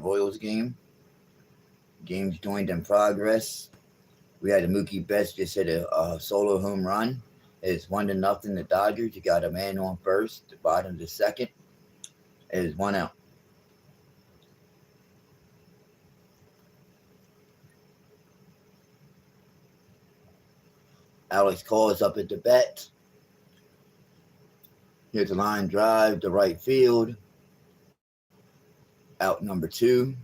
Royals game. Game's joined in progress. We had a Mookie Betts just hit a solo home run. It's 1-0 the Dodgers. You got a man on first, the bottom of the second. It is 1 out. Alex Cole is up at the bat. Here's a line drive to right field. Out number 2.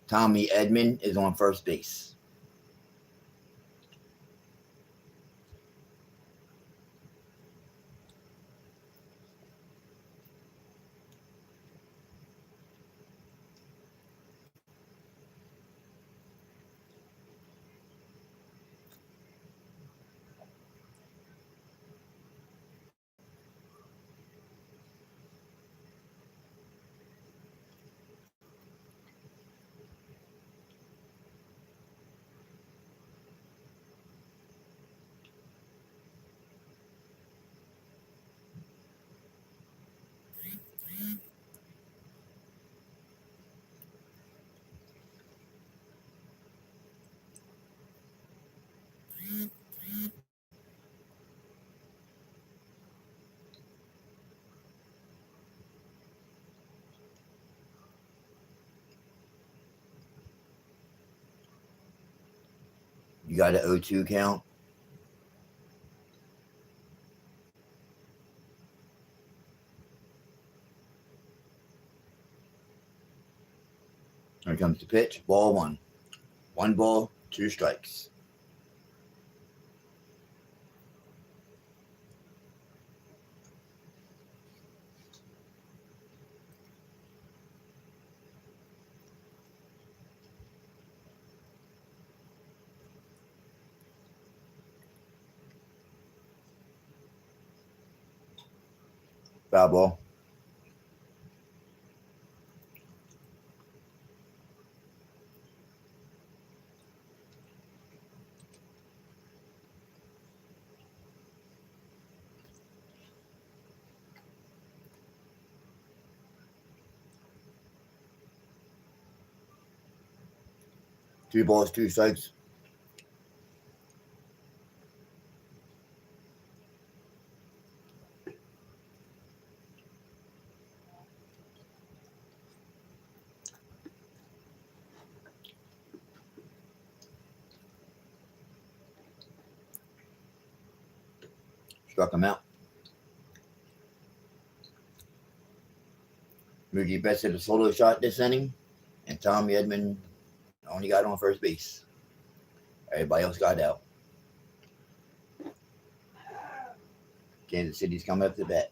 Tommy Edman is on first base. You got an 0-2 count. Here comes the pitch. Ball 1. 1 ball, 2 strikes. Foul ball. Three balls, 2 strikes. Struck him out. Mookie Betts hit a solo shot this inning, and Tommy Edman only got on first base. Everybody else got out. Kansas City's coming up to bat.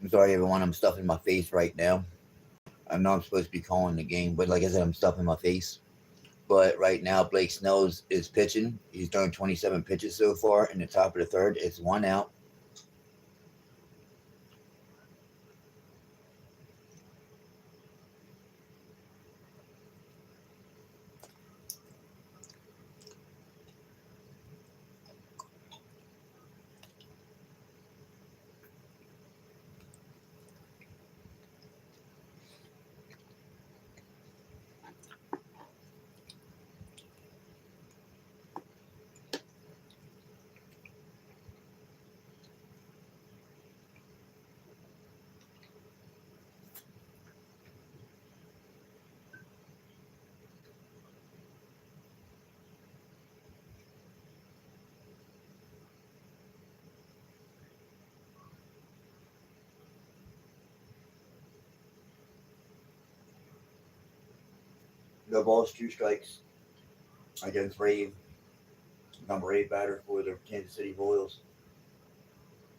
I'm sorry, everyone. I'm stuffing my face right now. I know I'm supposed to be calling the game, but like I said, I'm stuffing my face. But right now, Blake Snells is pitching. He's thrown 27 pitches so far. In the top of the third, it's 1 out. No balls, 2 strikes against Rave, number 8 batter for the Kansas City Royals.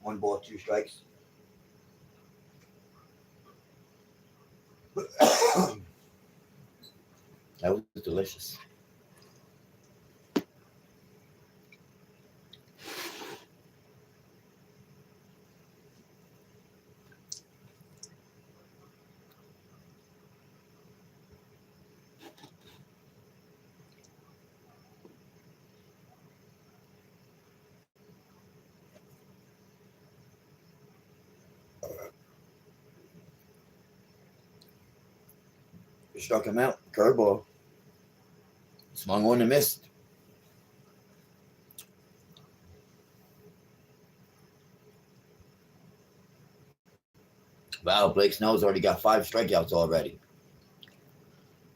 1 ball, 2 strikes. That was delicious. Struck him out. Curveball. Swung on and missed. Wow, Blake Snell's already got 5 strikeouts already.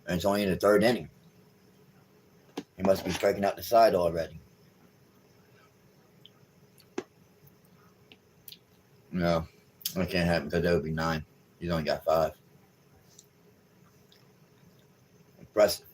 And it's only in the third inning. He must be striking out the side already. No, that can't happen because that would be 9. He's only got 5. Impressive.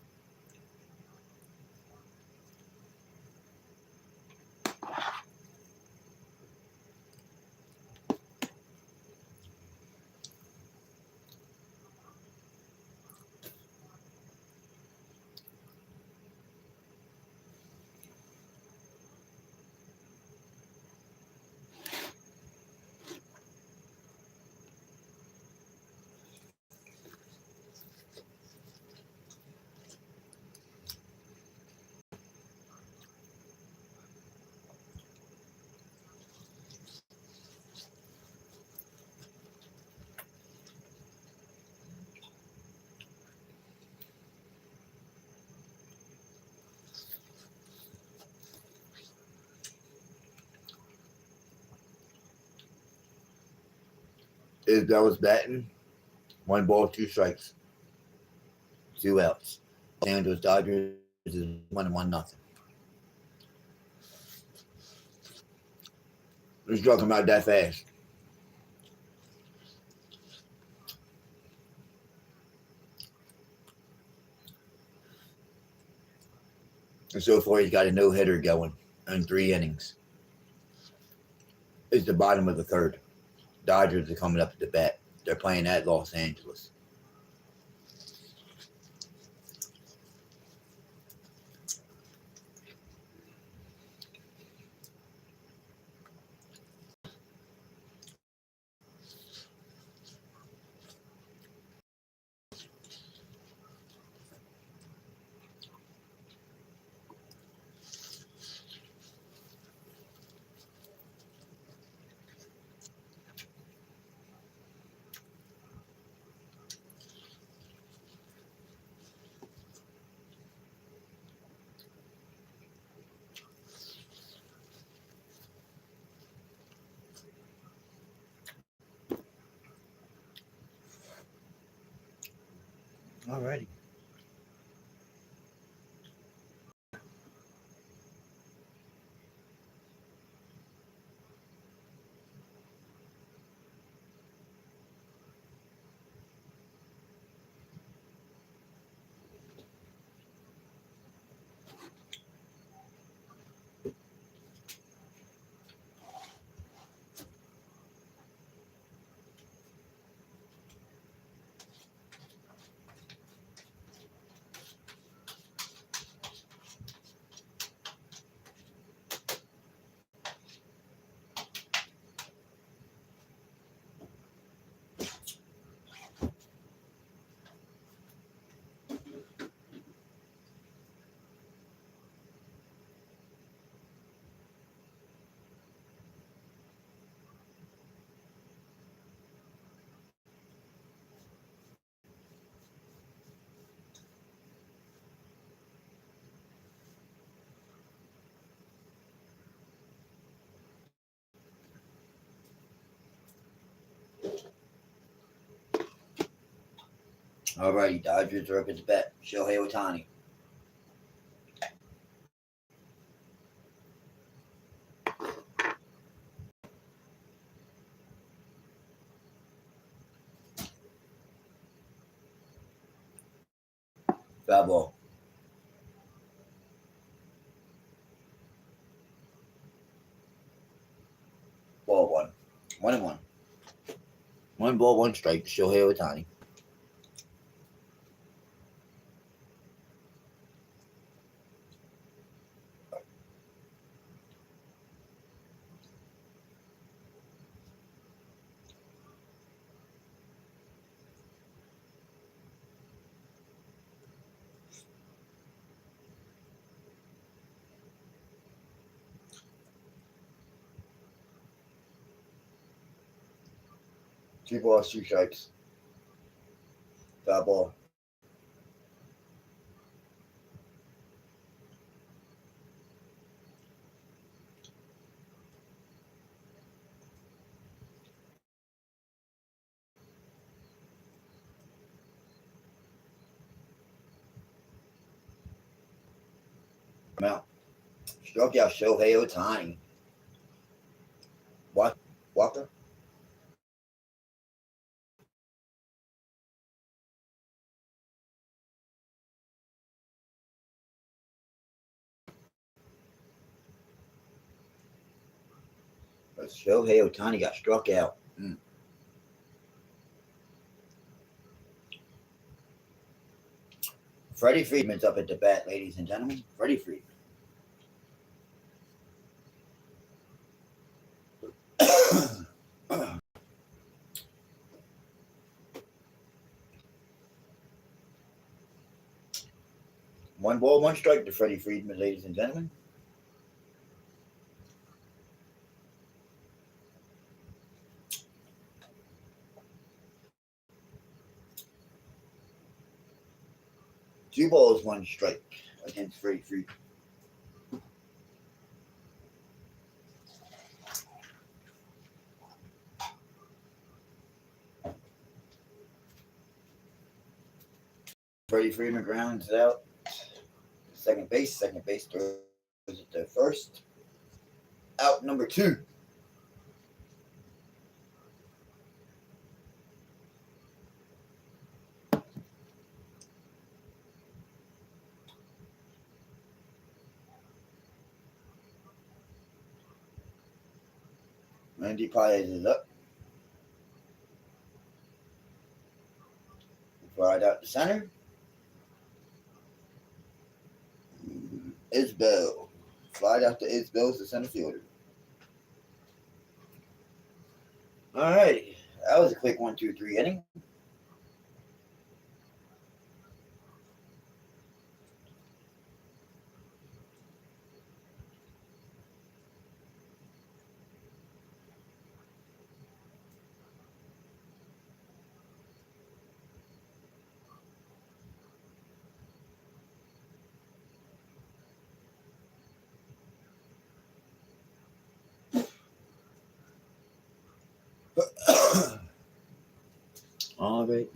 Isbell was batting. 1 ball, 2 strikes. 2 outs. Los Angeles Dodgers is 1-1-0. Let's talk about that fast. And so far, he's got a no-hitter going in 3 innings. It's the bottom of the third. Dodgers are coming up to the bat. They're playing at Los Angeles. Alrighty. Alrighty, Dodgers are up at the bat. Shohei Ohtani. Foul ball. Ball one. 1-1. 1 ball, 1 strike. Shohei Ohtani. Two balls, 2 strikes. Foul ball. Mount. Struck out Shohei Ohtani. Walker. But Shohei Ohtani got struck out. Freddie Freeman's up at the bat, ladies and gentlemen. Freddie Freeman. 1 ball, 1 strike to Freddie Freeman, ladies and gentlemen. 2 balls, 1 strike against Freddie Freeman. Freddie Freeman grounds it out. Second base. Second base throws it to first. Out number 2. Randy Paez is up. Flied out to center. Isbell. Flied out to Isbell, the center fielder. All right. That was a quick 1-2-3 inning. All right.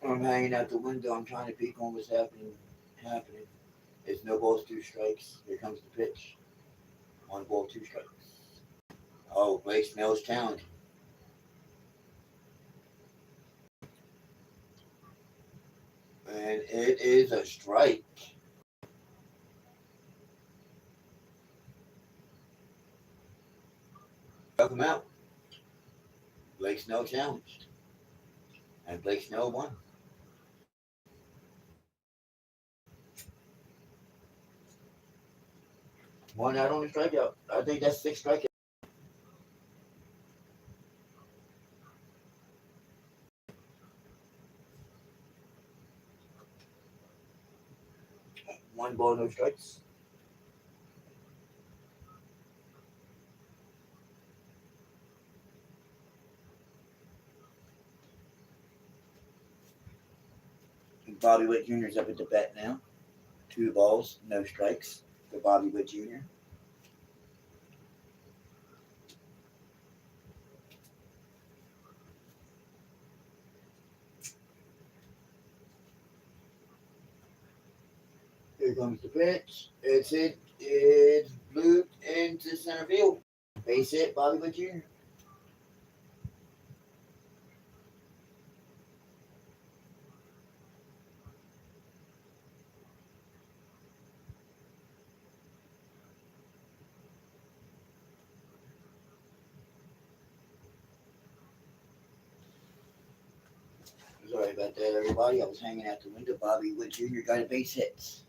I'm hanging out the window. I'm trying to peek on what's happening. It's no balls, two strikes. Here comes the pitch. One ball, two strikes. Oh, Blake Snell's challenging. And it is a strike. Struck him out. Blake Snell challenged. And Blake Snell won. One out on the strikeout. I think that's 6 strikeouts. One ball, no strikes. Bobby Witt Jr. is up at the bat now. 2 balls, no strikes for Bobby Witt Jr. Here comes the pitch. It's hit. It's blooped into center field. Base hit, Bobby Witt Jr. Sorry about that, everybody. I was hanging out the window. Bobby Witt Jr. got a base hit.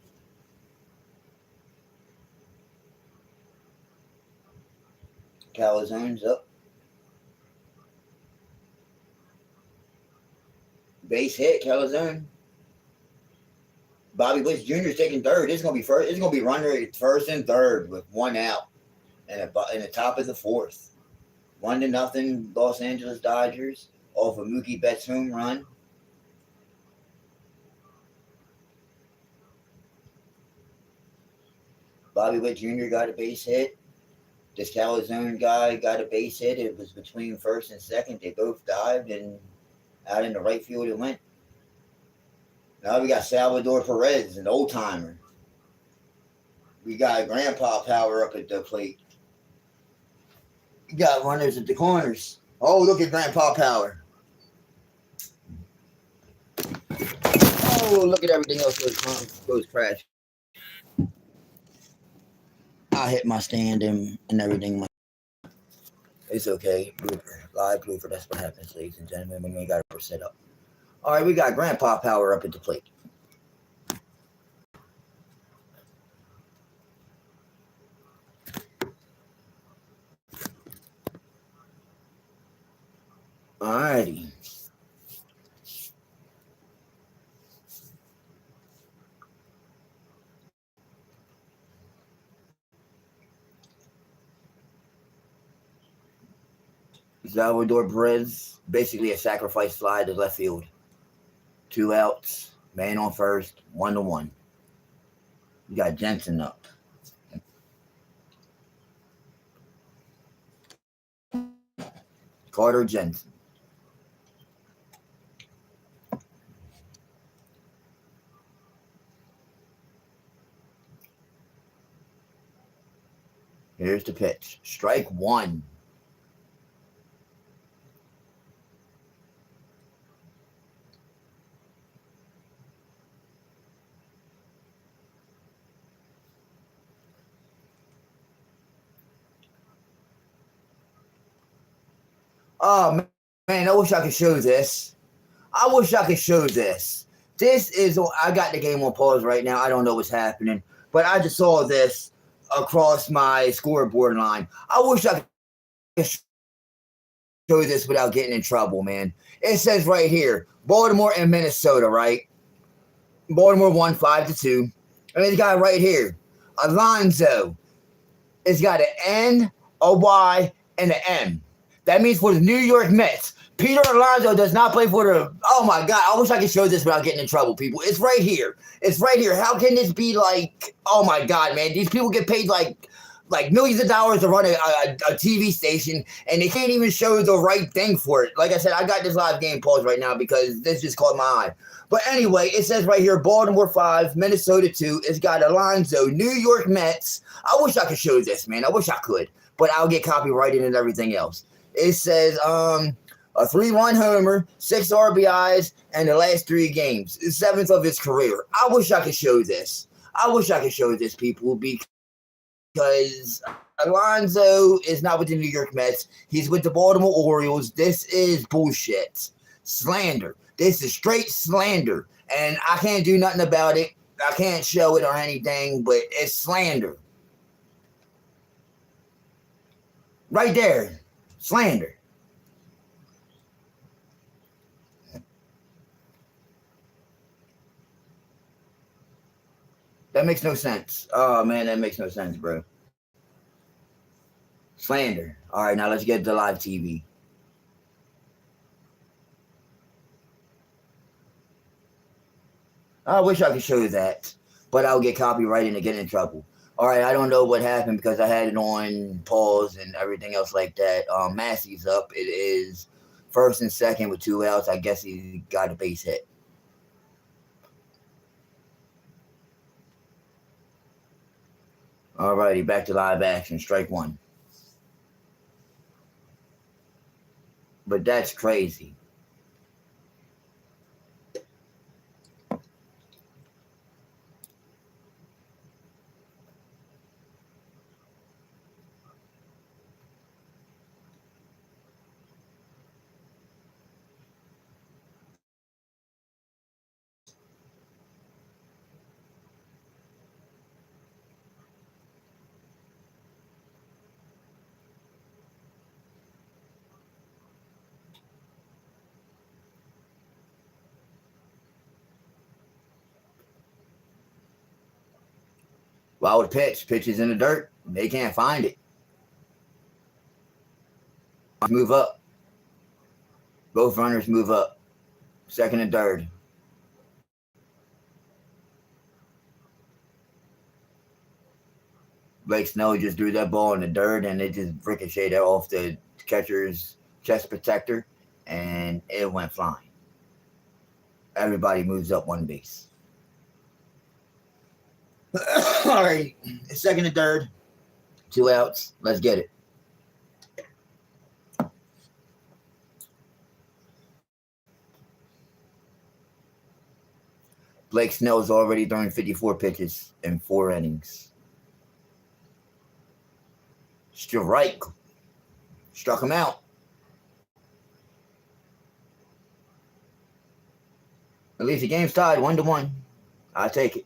Calzone's up. Base hit, Calzone. Bobby Witt Jr. is taking third. It's gonna be first. It's gonna be runner at first and third with 1 out, and in the top of the 4th. 1-0 Los Angeles Dodgers off of Mookie Betts' home run. Bobby Witt Jr. got a base hit. This Calzone guy got a base hit. It was between first and second. They both dived and out in the right field it went. Now we got Salvador Perez, an old timer. We got Grandpa Power up at the plate. We got runners at the corners. Oh, look at Grandpa Power. Oh, look at everything else goes crash. I hit my stand and everything. It's okay. Blooper. Live blooper. That's what happens, ladies and gentlemen, when we got it set up. All right, we got Grandpa Power up at the plate. All righty. Salvador Perez, basically a sacrifice fly to left field. 2 outs, man on first, 1-1. You got Jensen up. Carter Jensen. Here's the pitch. Strike 1. Oh, man, I wish I could show this. This is, I got the game on pause right now. I don't know what's happening, but I just saw this across my scoreboard line. I wish I could show this without getting in trouble, man. It says right here, Baltimore and Minnesota, right? Baltimore won 5-2. And this guy right here, Alonso, it's got an N, a Y, and an M. That means for the New York Mets. Peter Alonso does not play for the... Oh, my God. I wish I could show this without getting in trouble, people. It's right here. How can this be like... Oh, my God, man. These people get paid like like millions of dollars to run a TV station, and they can't even show the right thing for it. Like I said, I got this live game paused right now because this just caught my eye. But anyway, it says right here, Baltimore 5, Minnesota 2. It's got Alonso, New York Mets. I wish I could show this, man. I wish I could, but I'll get copyrighted and everything else. It says a 3-run homer, 6 RBIs, and the last 3 games, 7th of his career. I wish I could show this. I wish I could show this, people, because Alonso is not with the New York Mets. He's with the Baltimore Orioles. This is bullshit. Slander. This is straight slander. And I can't do nothing about it. I can't show it or anything, but it's slander. Right there. Slander. That makes no sense. Oh, man, that makes no sense, bro. Slander. All right, now let's get to live TV. I wish I could show you that, but I'll get copyrighted and get in trouble. All right, I don't know what happened because I had it on pause and everything else like that. Massey's up. It is first and second with 2 outs. I guess he got a base hit. All righty, back to live action. Strike 1. But that's crazy. Wild pitch. Pitch is in the dirt. They can't find it. Move up. Both runners move up. Second and third. Blake Snell just threw that ball in the dirt and it just ricocheted off the catcher's chest protector and it went flying. Everybody moves up 1 base. All right, second and third, 2 outs. Let's get it. Blake Snell's already thrown 54 pitches in 4 innings. Strike. Struck him out. At least the game's tied 1-1. I'll take it.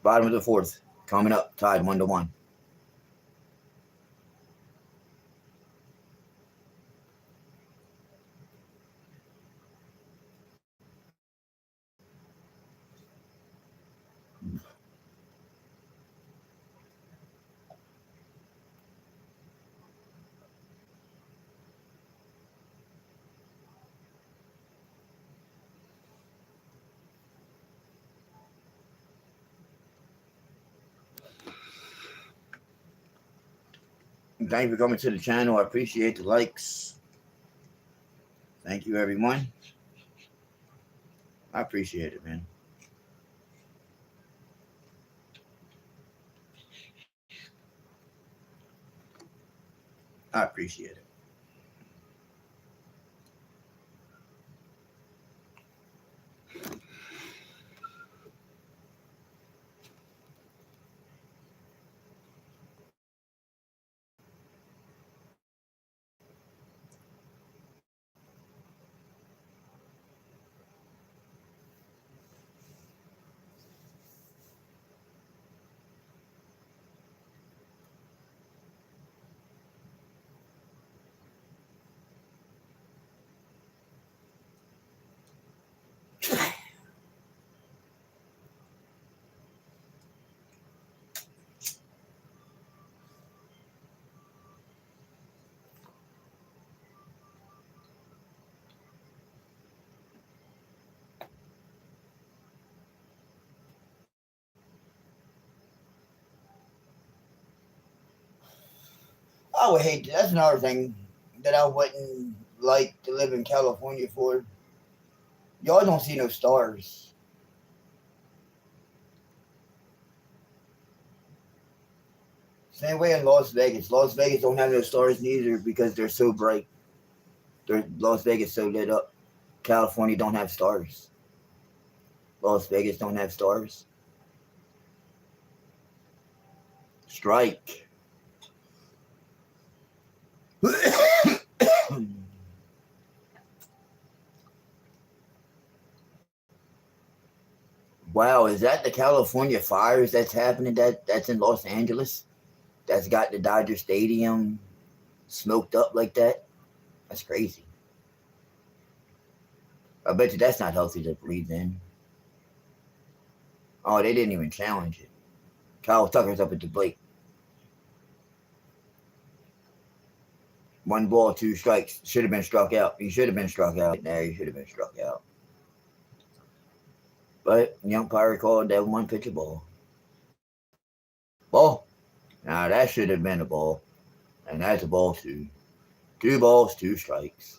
Bottom of the 4th. Coming up. Tied 1-1. Thank you for coming to the channel. I appreciate the likes. Thank you, everyone. I appreciate it, man. I appreciate it. I would hate that's another thing that I wouldn't like to live in California for. Y'all don't see no stars. Same way in Las Vegas. Las Vegas don't have no stars neither because they're so bright. Las Vegas so lit up. California don't have stars. Las Vegas don't have stars. Strike. Wow, is that the California fires that's happening? That's in Los Angeles. That's got the Dodger Stadium smoked up like that. That's crazy. I bet you that's not healthy to breathe in. Oh, they didn't even challenge it. Kyle Tucker's up at the plate. 1 ball, 2 strikes. Should have been struck out. He should have been struck out there. He should have been struck out. But the umpire called that 1 pitch a ball. Ball. Now that should have been a ball. And that's a ball too. 2 balls, 2 strikes.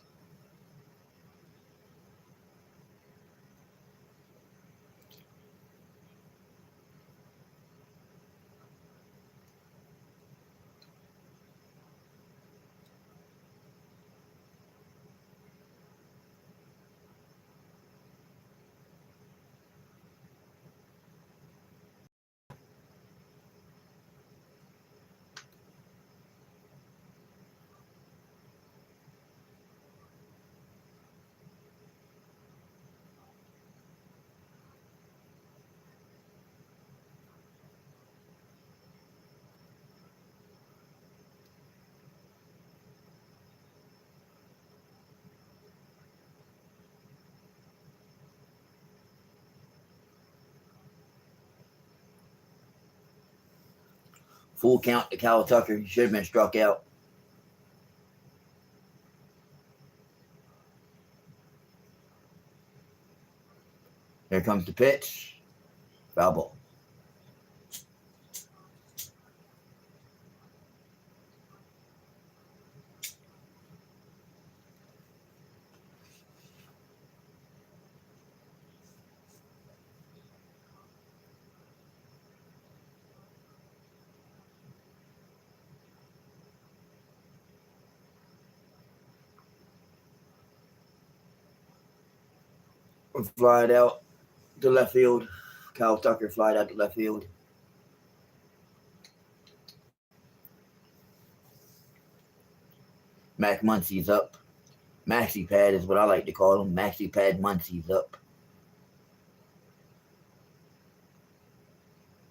Full count to Kyle Tucker. He should have been struck out. Here comes the pitch. Foul ball. Flied out to left field. Kyle Tucker flied out to left field. Mac Muncie's up. Maxi Pad is what I like to call him. Maxi Pad Muncie's up.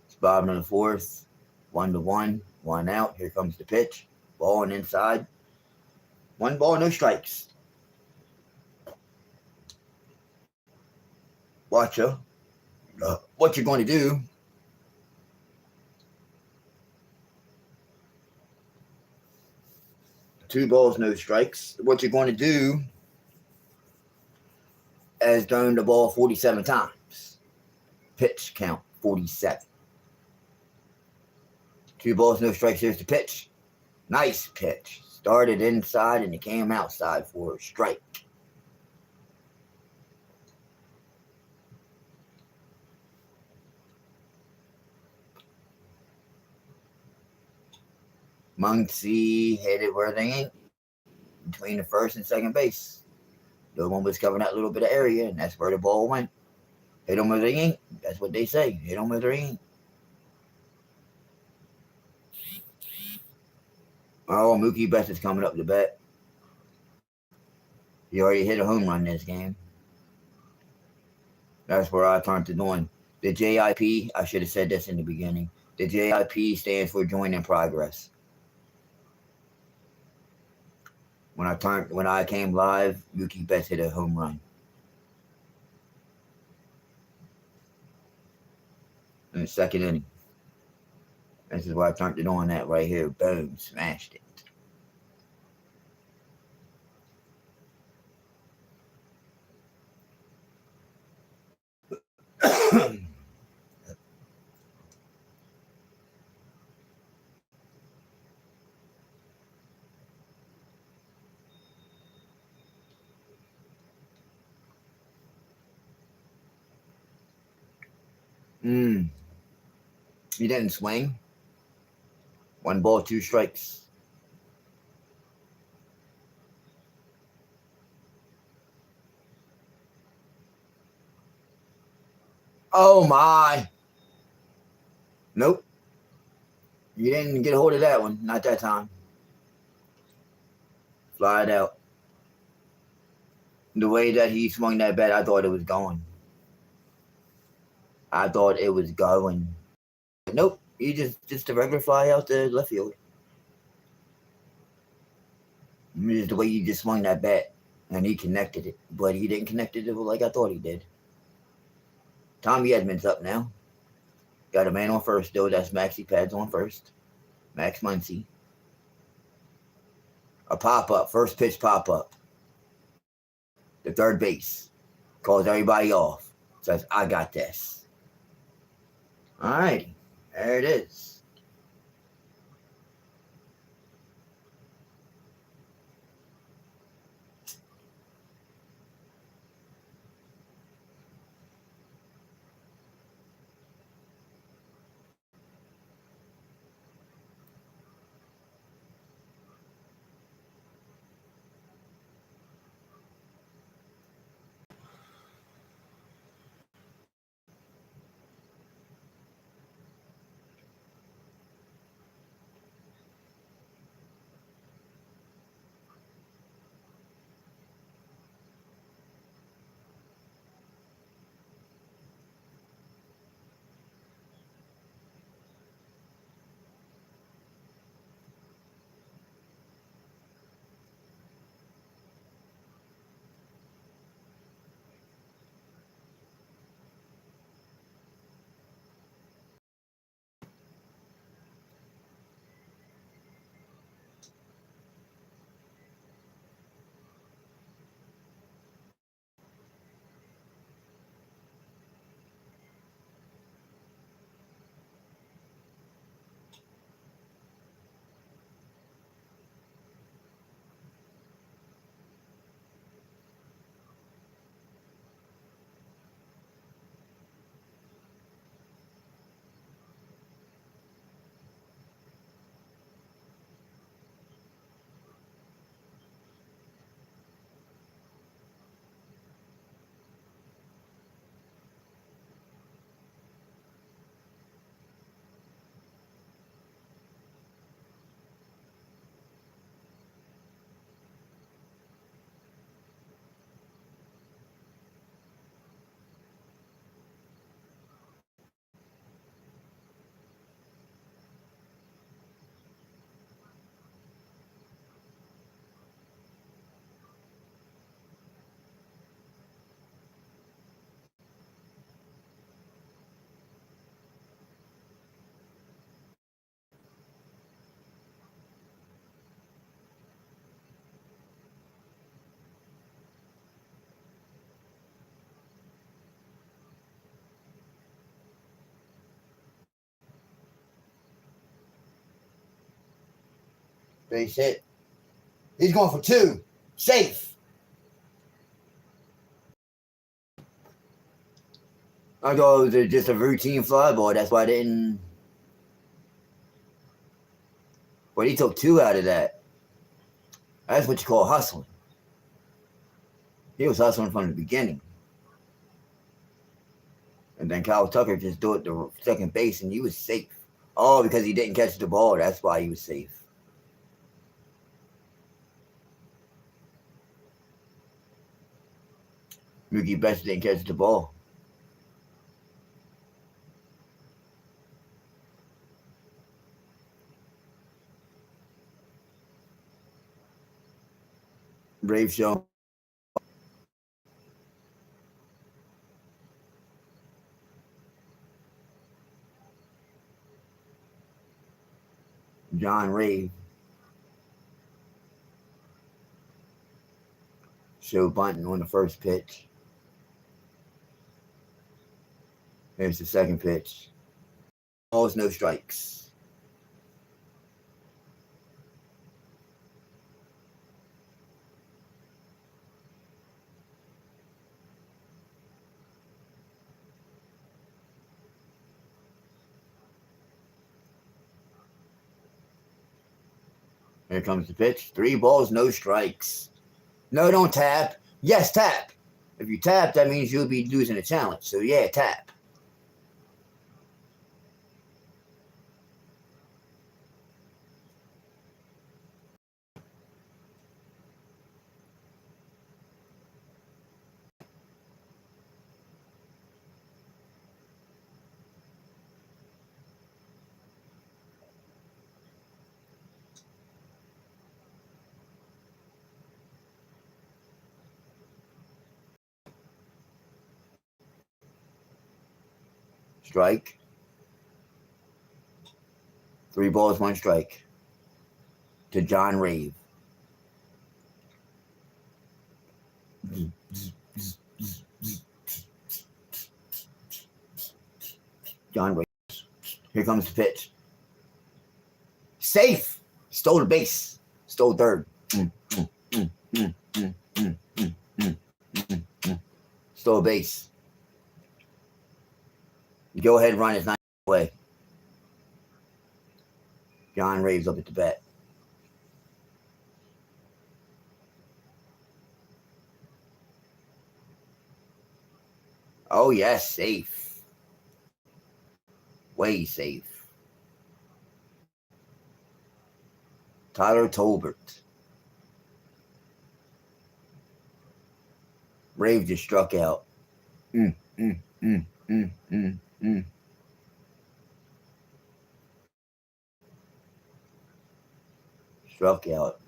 It's bottom of the 4th. 1-1. 1 out. Here comes the pitch. Ball and inside. 1 ball, no strikes. Watch ya. What you're going to do. Two balls, no strikes. What you're going to do is thrown the ball 47 times. Pitch count 47. 2 balls, no strikes. Here's the pitch. Nice pitch. Started inside and it came outside for a strike. Muncie hit it where they ain't, between the first and second base. No one was covering that little bit of area, and that's where the ball went. Hit them where they ain't. That's what they say. Hit them where they ain't. Oh, Mookie Betts is coming up to bat. He already hit a home run this game. That's where I turned to doing. The JIP, I should have said this in the beginning. The JIP stands for Join in Progress. When I came live, Mookie Betts hit a home run. In the second inning. This is why I turned it on that right here. Boom, smashed it. Mm, he didn't swing. 1 ball, 2 strikes. Oh my. Nope. You didn't get a hold of that one. Not that time. Fly it out. The way that he swung that bat, I thought it was going. I thought it was going. Nope. He just a regular fly out the left field. Just the way you just swung that bat. And he connected it. But he didn't connect it like I thought he did. Tommy Edmonds up now. Got a man on first, though. That's Maxie Pads on first. Max Muncy. A pop up. First pitch pop up. The third base. Calls everybody off. Says, I got this. All righty. There it is. Base hit. He's going for 2. Safe. I thought it was just a routine fly ball. That's why I didn't. But he took 2 out of that. That's what you call hustling. He was hustling from the beginning. And then Kyle Tucker just threw it to second base and he was safe. Oh, because he didn't catch the ball. That's why he was safe. Mookie Betts didn't catch the ball. Brave show. John Rave. Show bunting on the first pitch. Here's the second pitch. Balls, no strikes. Here comes the pitch. 3 balls, no strikes. No, don't tap. Yes, tap. If you tap, that means you'll be losing a challenge. So yeah, tap. Strike. 3 balls, 1 strike. To John Rave. John Rave. Here comes the pitch. Safe. Stole the base. Stole third. Stole base. Go ahead, run is 9 away. John Raves up at the bat. Oh yes, safe. Way safe. Tyler Tolbert. Rave just struck out. Struck out.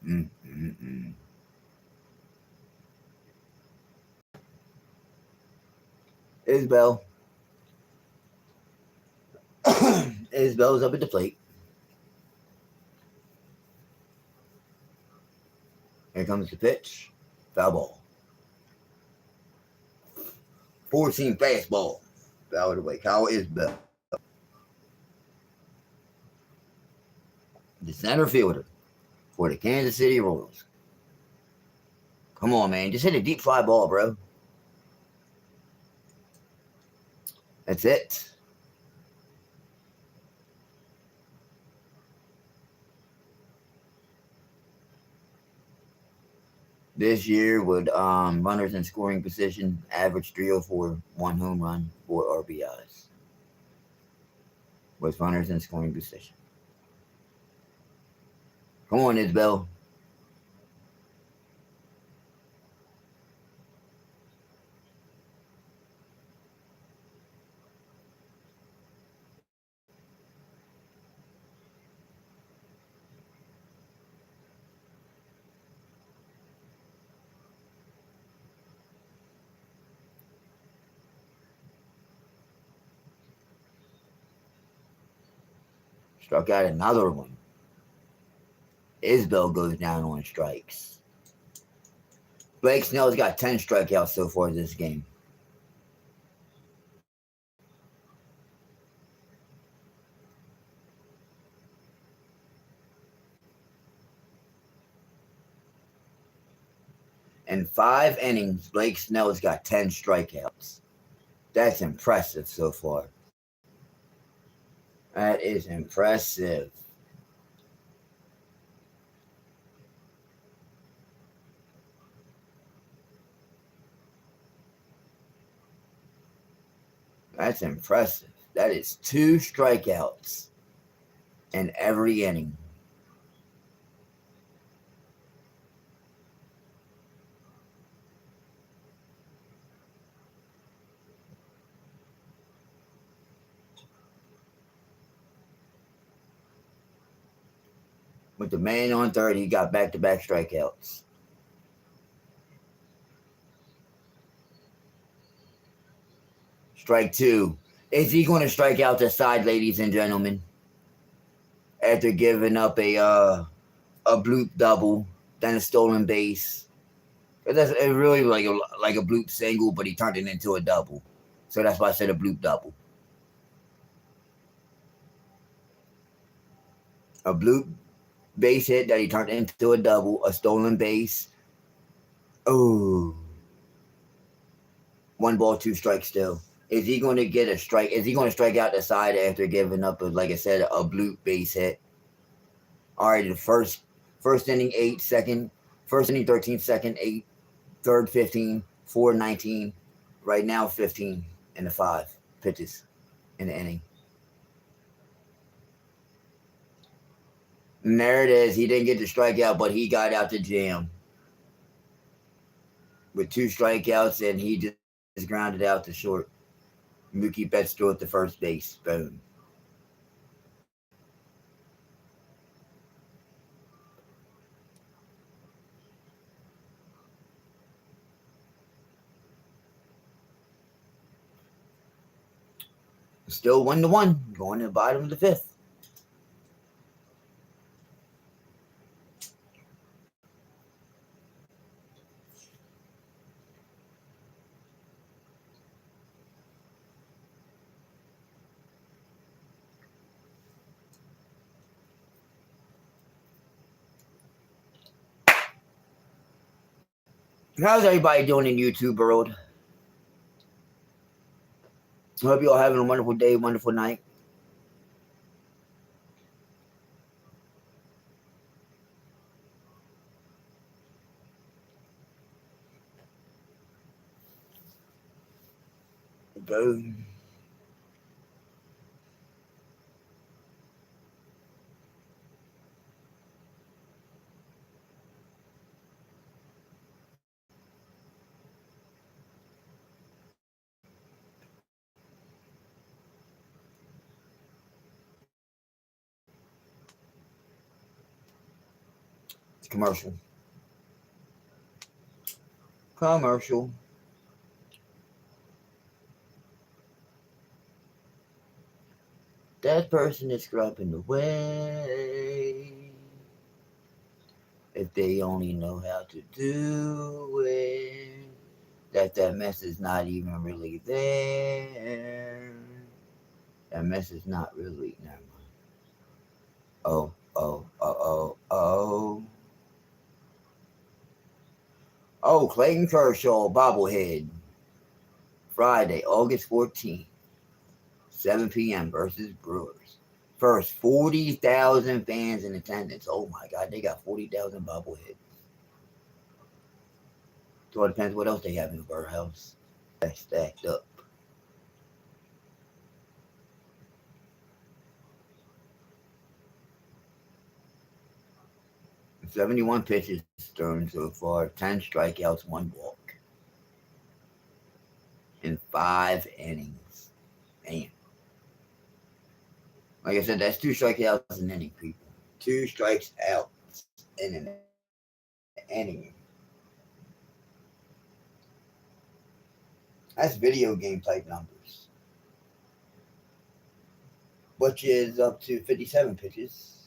Isbell. Isbell's up at the plate. Here comes the pitch. Foul ball. 4-seam fastball. Foul away. Kyle Isbell. The center fielder for the Kansas City Royals. Come on, man. Just hit a deep fly ball, bro. That's it. This year with runners in scoring position, average 304, 1 home run, 4 RBIs. With runners in scoring position. Come on, Isbell. Struck out another one. Isbell goes down on strikes. Blake Snell's got 10 strikeouts so far this game. In 5 innings, Blake Snell's got 10 strikeouts. That's impressive so far. That is impressive. That's impressive. That is 2 strikeouts in every inning. With the man on third, he got back-to-back strikeouts. Strike 2. Is he going to strike out the side, ladies and gentlemen? After giving up a bloop double, then a stolen base. That's really like a bloop single, but he turned it into a double. So that's why I said a bloop double. A bloop base hit that he turned into a double, a stolen base. Oh. 1 ball, 2 strikes still. Is he going to get a strike? Is he going to strike out the side after giving up, like I said, a bloop base hit? All right, the first First inning 8, second. First inning 13, second 8, third 15, fourth 19. Right now 15 in the 5 pitches in the inning. And there it is. He didn't get the strikeout, but he got out the jam with 2 strikeouts, and he just grounded out to short. Mookie Betts threw it to first base. Boom. Still 1-1, going to the bottom of the 5th. How's everybody doing in YouTube world? I hope you all having a wonderful day, wonderful night. Boom. Commercial. Commercial. That person is scrubbing away. If they only know how to do it, that mess is not even really there. That mess is not really. Never mind. Oh, oh, oh, oh, oh. Oh, Clayton Kershaw bobblehead. Friday, August 14th, 7 p.m. versus Brewers. First, 40,000 fans in attendance. Oh my God, they got 40,000 bobbleheads. So it depends what else they have in the warehouse. That's stacked up. 71 pitches thrown so far, 10 strikeouts, 1 walk. In 5 innings. Man. Like I said, that's 2 strikeouts in an inning, people. 2 strikes out in an inning. That's video game type numbers. Butch is up to 57 pitches.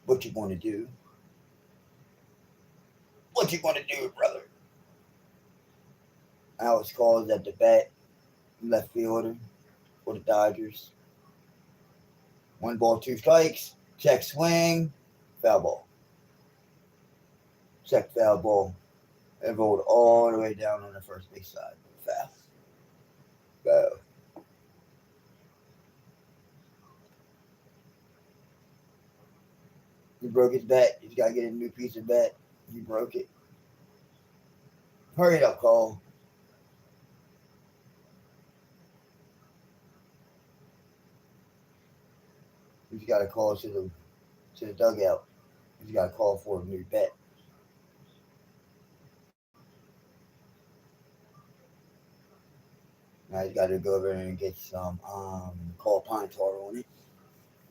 What you going to do? What you going to do, brother? Alex Call at the bat, left fielder for the Dodgers. 1 ball, 2 strikes. Check swing. Foul ball. Check foul ball. It rolled all the way down on the first base side. Foul. Foul. He broke his bat. He's got to get a new piece of bat. He broke it. Hurry up, Cole. He's got to call to the dugout. He's got to call for a new bat. Now he's got to go over and get some Call Pine Tar on it.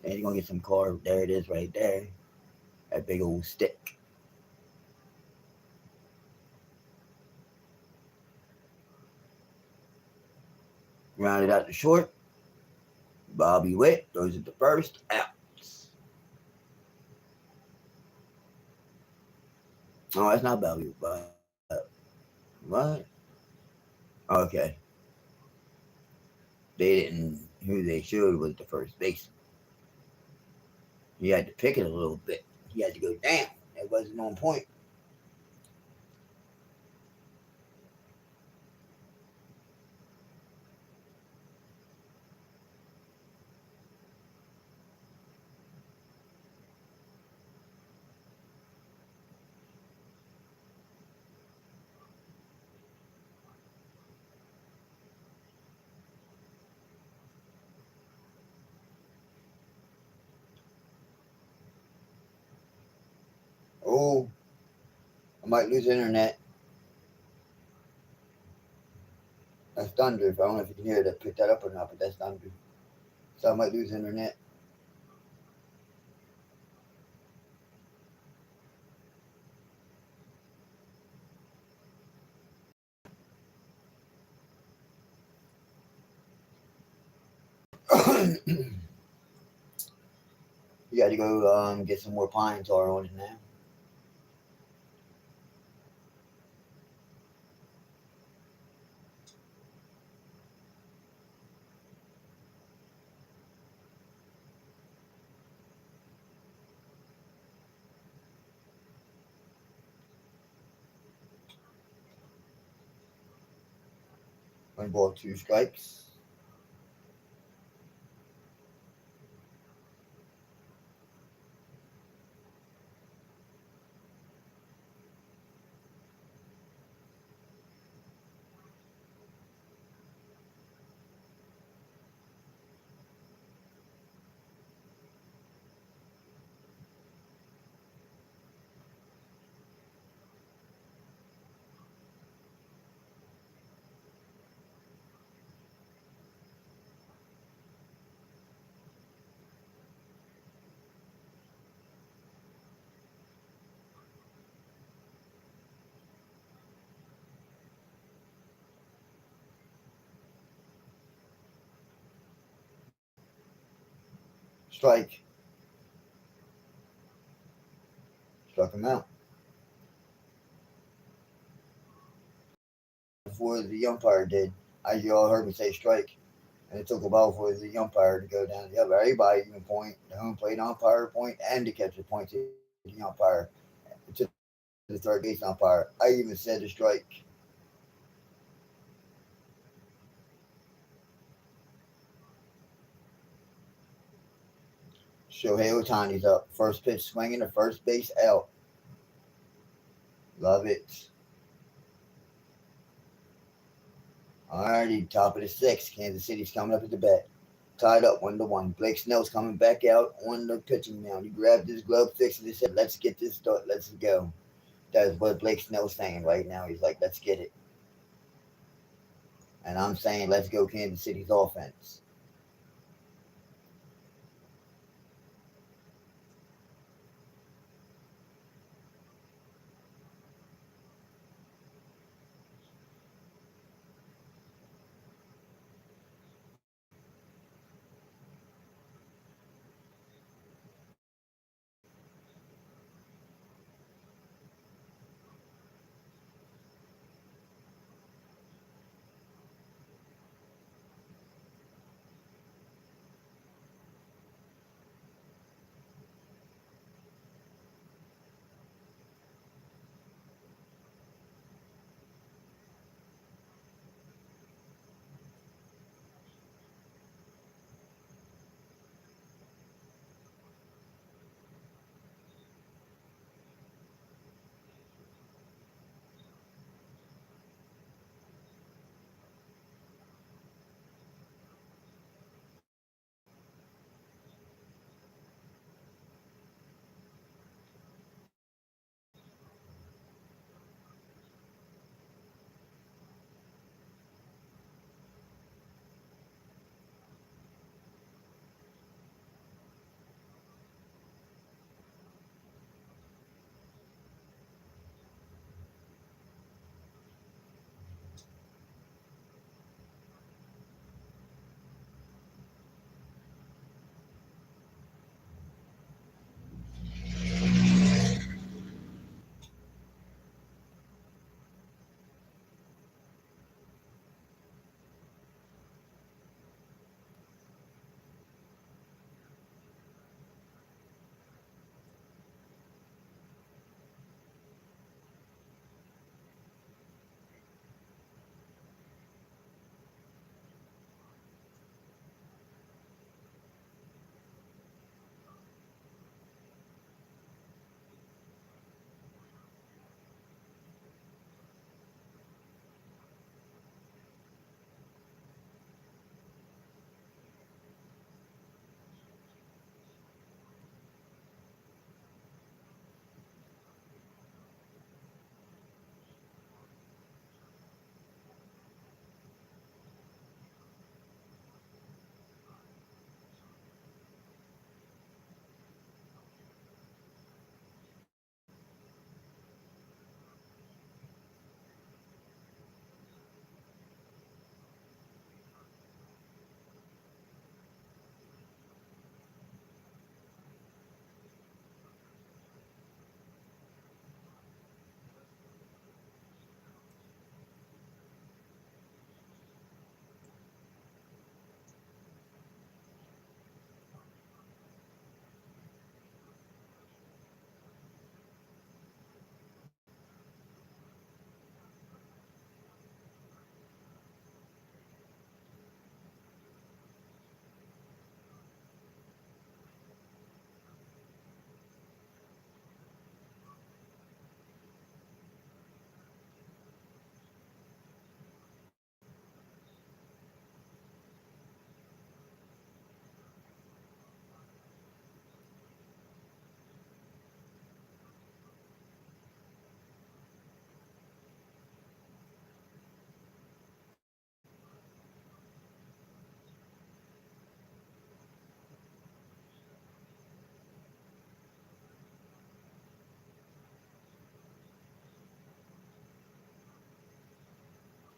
And he's going to get some car. There it is right there. That big old stick. Rounded out to short. Bobby Witt throws it to first. Out. Oh, that's not Bobby. But what? Okay. They didn't. Who they showed was the first baseman. He had to pick it a little bit. He had to go down. It wasn't on point. Oh, I might lose internet. That's thunder. I don't know if you can hear that, pick that up or not, but that's thunder. So I might lose internet. You got to go get some more pine tar on it now. One ball, two strikes. Strike. Struck him out. Before the umpire did. As you all heard me say strike. And it took a while for the umpire to go down. Yeah, everybody even point. The home plate umpire point and the catcher point to the umpire. To the third base umpire. I even said a strike. Shohei Otani's up. First pitch swinging to first base out. Love it. Alrighty, top of the sixth. Kansas City's coming up at the bat. Tied up 1-1. Blake Snell's coming back out on the pitching mound. He grabbed his glove, fixed it, and said, "Let's get this done. Let's go." That's what Blake Snell's saying right now. He's like, "Let's get it." And I'm saying, "Let's go Kansas City's offense."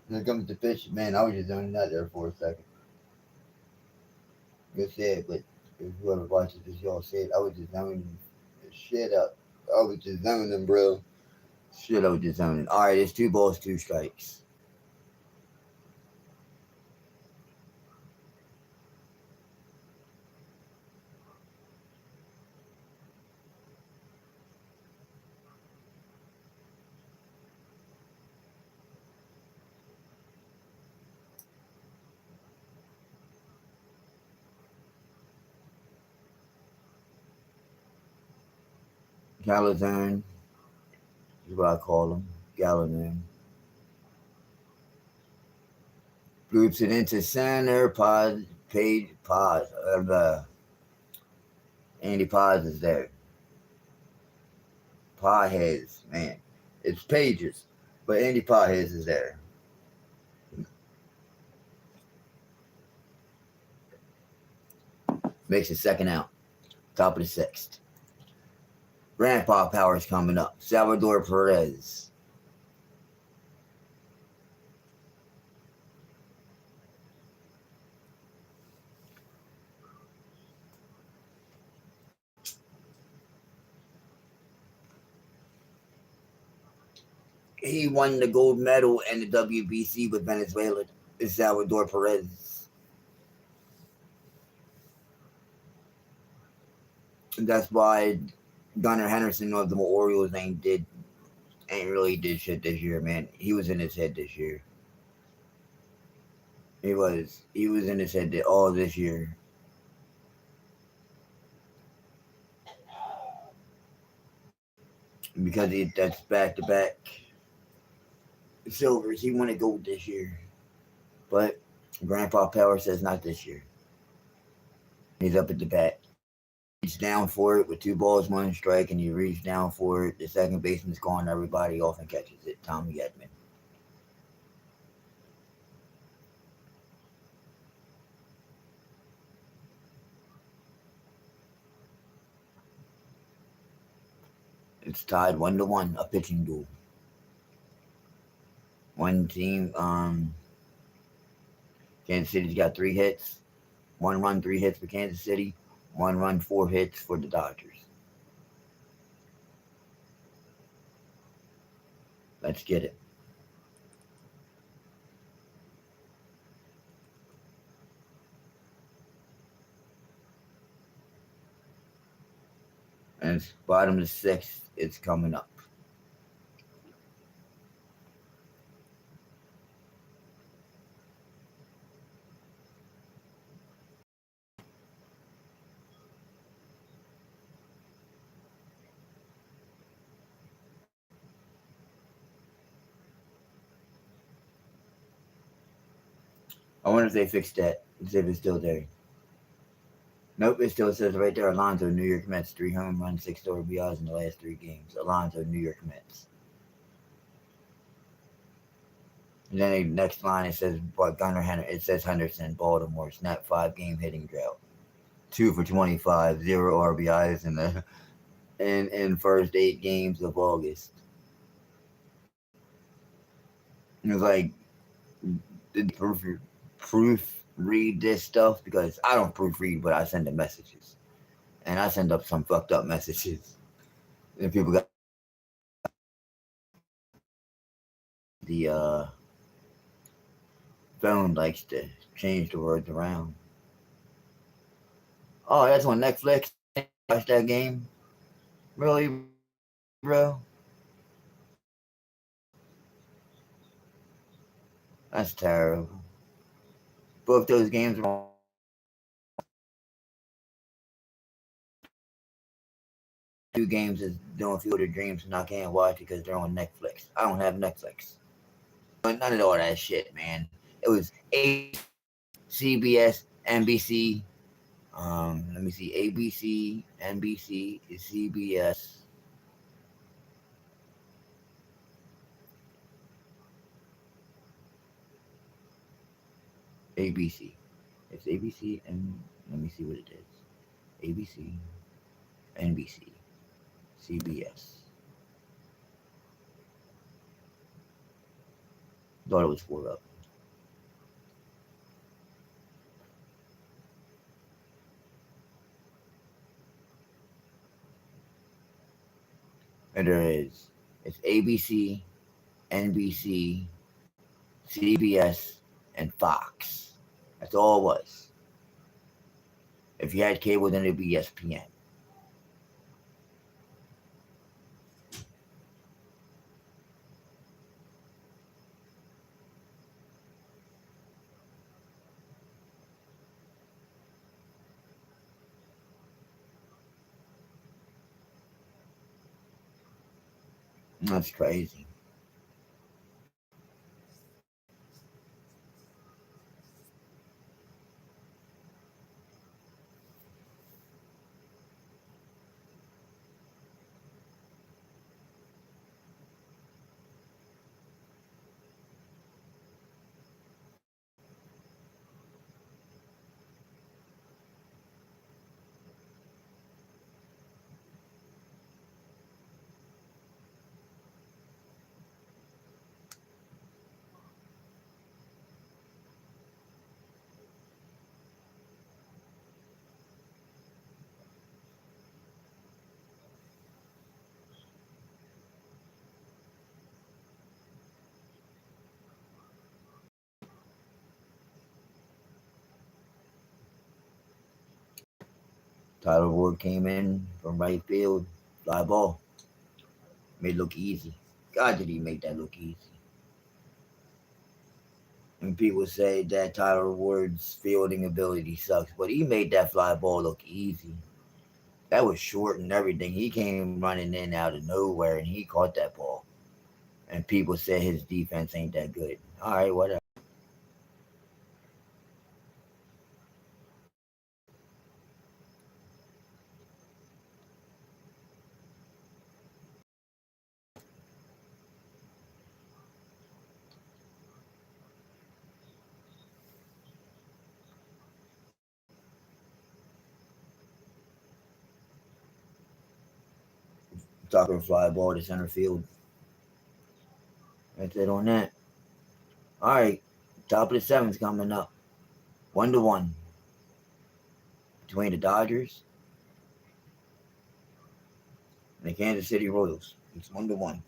When it comes to fish, man, I was just zoning out there for a second. Good said, but if whoever watches this, y'all said I was just zoning the shit up. I was just zoning, bro. Shit, I was just zoning. All right, it's 2 balls, 2 strikes. Calazone is what I call them. Galadon. Groups it into center. Pause. Andy Paz is there. Podheads, man. It's pages, but Andy Podheads is there. Makes it second out. Top of the sixth. Grandpa Power's coming up. Salvador Perez. He won the gold medal in the WBC with Venezuela. It's Salvador Perez. And that's why Gunnar Henderson of the Orioles ain't really did shit this year, man. He was in his head this year. He was in his head all this year. Because that's back to back silvers. He won a gold this year. But Grandpa Power says not this year. He's up at the bat. Reach down for it with 2 balls, 1 strike, and you reach down for it. The second baseman's calling everybody off and catches it. Tommy Edman. It's tied 1-1, a pitching duel. One team, Kansas City's got 3 hits. 1 run, 3 hits for Kansas City. 1 run, 4 hits for the Dodgers. Let's get it. And it's bottom of the sixth. It's coming up. I wonder if they fixed that. See if it's still there. Nope, it still says right there, Alonso, New York Mets, 3 home runs, 6 RBIs in the last 3 games. Alonso, New York Mets. And then the next line it says it says Henderson, Baltimore, snap 5 game hitting drought. 2 for 25, 0 RBIs in first 8 games of August. It was like, did proofread this stuff? Because I don't proofread, but I send the messages. And I send up some fucked up messages. And people got the phone likes to change the words around. Oh, that's on Netflix. Watch that game. Really, bro? That's terrible. Both those games are 2 games is doing Field of Dreams, and I can't watch it because they're on Netflix. I don't have Netflix. But none of all that shit, man. It was CBS, NBC. Let me see. ABC, NBC, CBS, ABC. It's ABC, and let me see what it is. ABC, NBC, CBS. Thought it was 4 up. And there is. It's ABC, NBC, CBS, and Fox. That's all it was. If you had cable, then it'd be ESPN. That's crazy. Tyler Ward came in from right field, fly ball, made it look easy. God, did he make that look easy? And people say that Tyler Ward's fielding ability sucks, but he made that fly ball look easy. That was short and everything. He came running in out of nowhere and he caught that ball. And people said his defense ain't that good. All right, whatever. Tucker fly ball to center field. That's it on that. All right, top of the seventh coming up. 1-1 between the Dodgers and the Kansas City Royals. It's 1-1.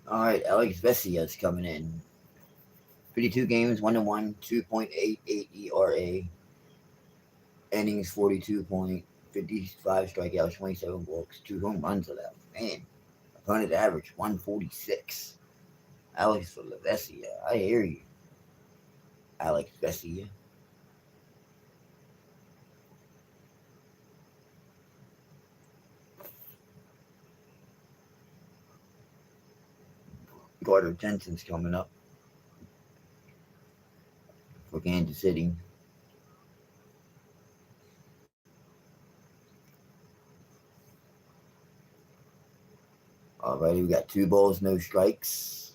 All right, Alex Vesia is coming in. 52 games, 1-1, 2.88 ERA, innings 42.55 strikeouts, 27 walks, 2 home runs allowed. Man, opponent average 146. Alex Vesia. I hear you. Alex Vesia. Gardner Jensen's coming up for Kansas City. Alrighty, we got 2 balls, no strikes.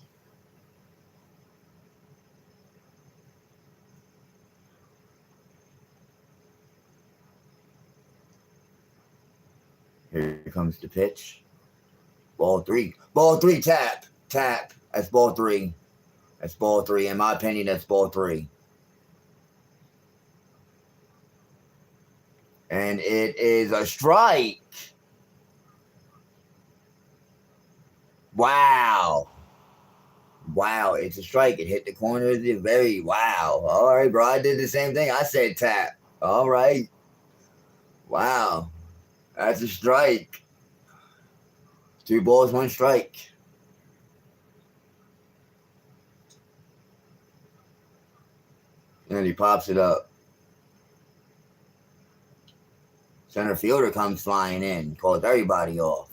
Here comes the pitch. Ball three. Ball three, tap. Tap. That's ball three. That's ball three. In my opinion, that's ball three. And it is a strike. Wow. Wow, it's a strike. It hit the corner of the very wow. All right, bro. I did the same thing. I said tap. All right. Wow. That's a strike. 2 balls, 1 strike. And he pops it up. Center fielder comes flying in, calls everybody off.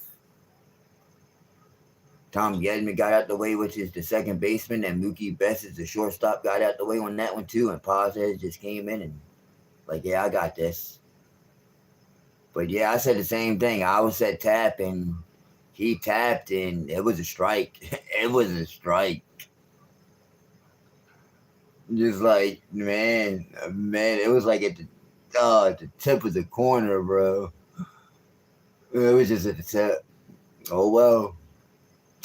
Tom Gedman got out the way, which is the second baseman, and Mookie Betts is the shortstop, got out the way on that one too. And Pazes just came in and like, yeah, I got this. But yeah, I said the same thing. I was said tap, and he tapped, and it was a strike. It was a strike. Just like man, it was like at the tip of the corner, bro. It was just at the tip. Oh well.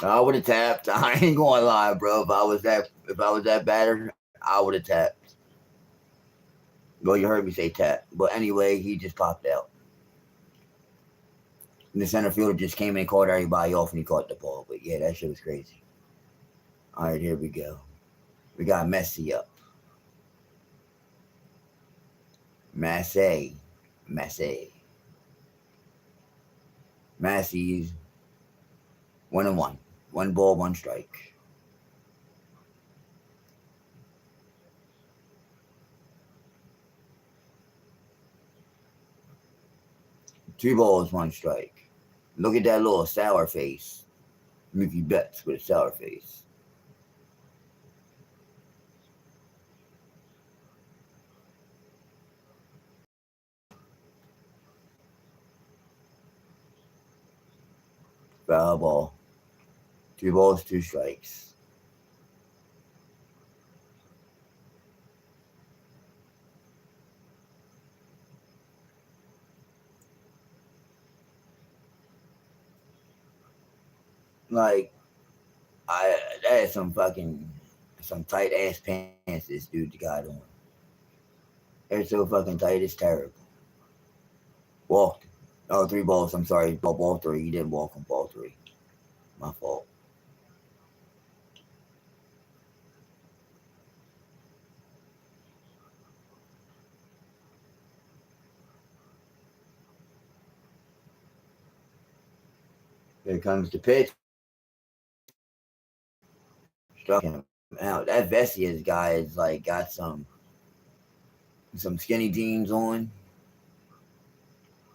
I would have tapped. I ain't gonna lie, bro. If I was that batter, I would have tapped. Well, you heard me say tap. But anyway, he just popped out. And the center fielder just came in and called everybody off and he caught the ball. But yeah, that shit was crazy. All right, here we go. We got Messi up. Massey. Massey. Massey's 1-1. 1 ball, 1 strike. Two balls, 1 strike. Look at that little sour face. Mookie Betts with a sour face. Foul ball. 2 balls, 2 strikes. Like, that is some tight ass pants this dude got on. They're so fucking tight, it's terrible. Walked. Oh, 3 balls. I'm sorry. Ball three. You didn't walk on ball three. My fault. Here comes the pitch. Struck him out. That Vesia's guy is like got some skinny jeans on,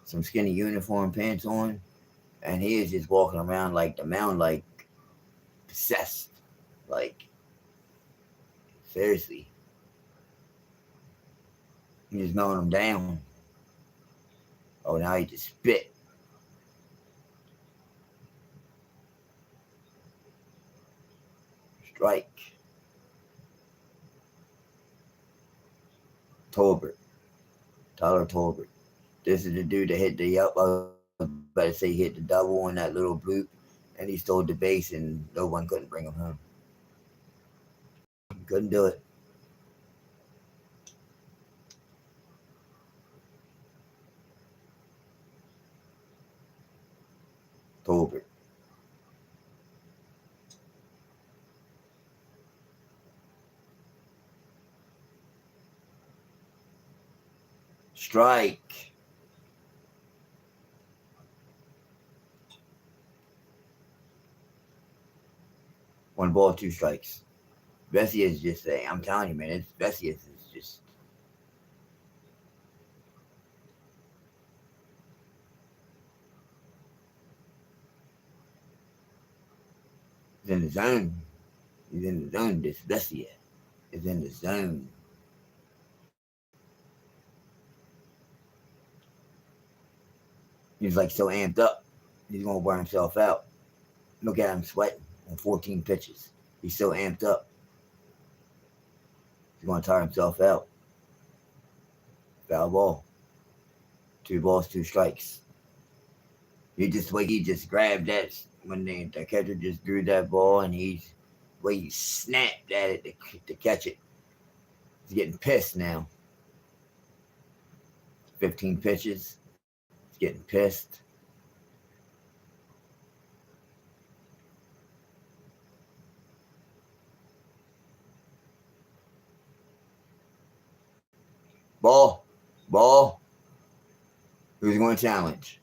some skinny uniform pants on, and he is just walking around like the mound like possessed. Like seriously. He's just mowing him down. Oh, now he just spit. Strike. Tolbert. Tyler Tolbert. This is the dude that hit the up. I was about to say he hit the double on that little bloop, and he stole the base, and no one couldn't bring him home. Couldn't do it. Tolbert. Strike. One ball, two strikes. Bessie is just a, I'm telling you, man, Bessie is just. He's in the zone. He's in the zone. This Bessie is in the zone. He's like so amped up. He's gonna wear himself out. Look at him sweating on 14 pitches. He's so amped up. He's gonna tire himself out. Foul ball. Two balls, two strikes. He just grabbed that when the catcher just threw that ball, and he snapped at it to catch it. He's getting pissed now. 15 pitches. He's getting pissed. Ball. Ball. Who's going to challenge?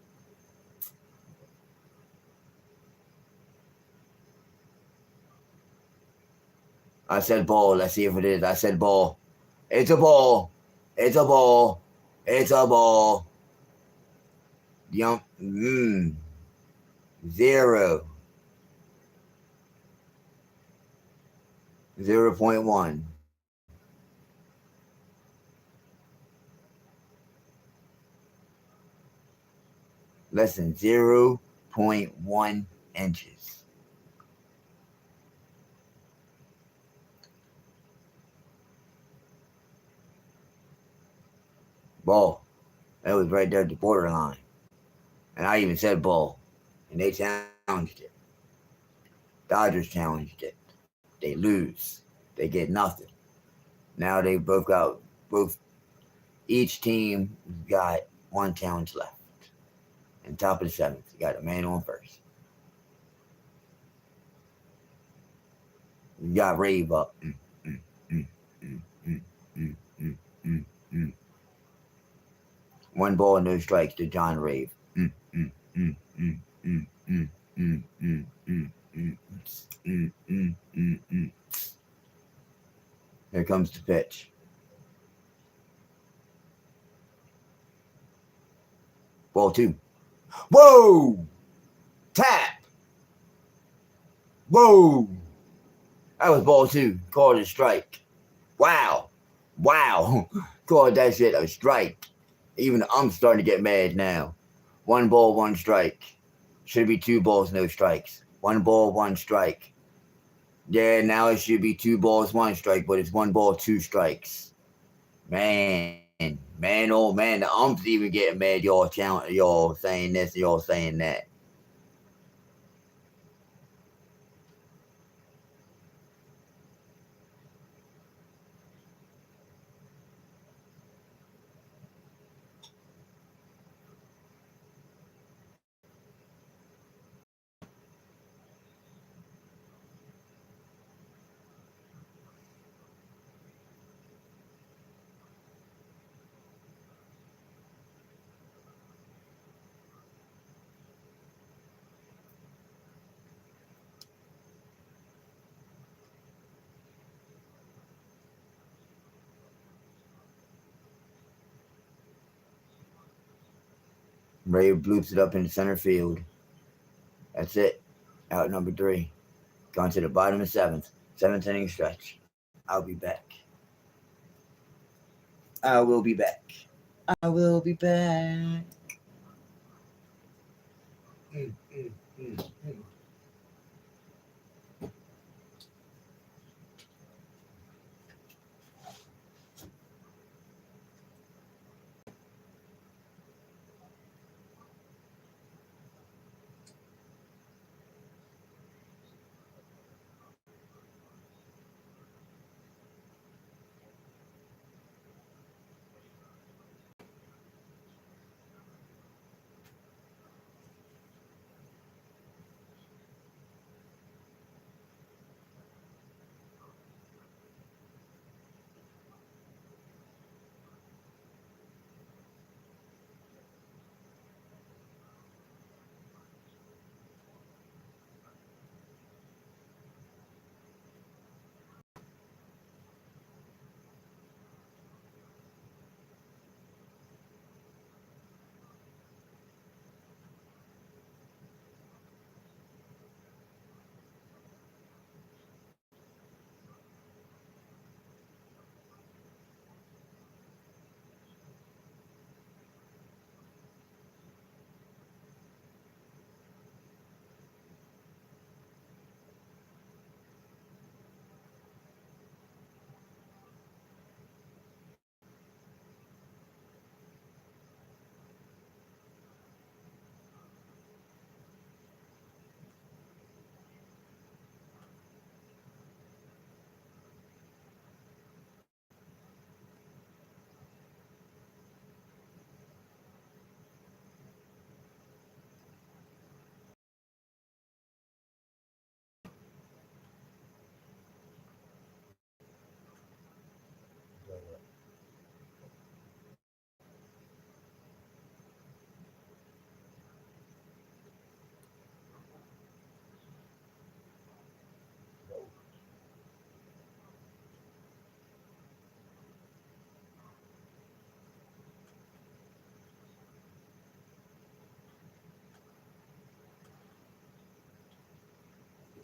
I said ball. Let's see if it is. I said ball. It's a ball. It's a ball. It's a ball. Yum. Mmm. 0. 0.1. Less than 0.1 inches. Ball. That was right there at the borderline. And I even said ball. And they challenged it. Dodgers challenged it. They lose. They get nothing. Now they each team got one challenge left. And top of the 7th, you got a man on first. You got Rave up. One ball, no strikes to John Rave. Here comes the pitch. Ball 2. Whoa! Tap! Whoa! That was ball 2. Called a strike. Wow. Wow. Called that shit a strike. Even I'm starting to get mad now. 1 ball, 1 strike. Should be 2 balls, no strikes. 1 ball, 1 strike. Yeah, now it should be 2 balls, 1 strike, but it's 1 ball, 2 strikes. Man, oh man, the umps even getting mad. Y'all saying this, y'all saying that. Ray bloops it up in the center field. That's it. Out number 3. Gone to the bottom of 7th. 7th inning stretch. I'll be back. I will be back. I will be back. Mm, mm, mm, mm.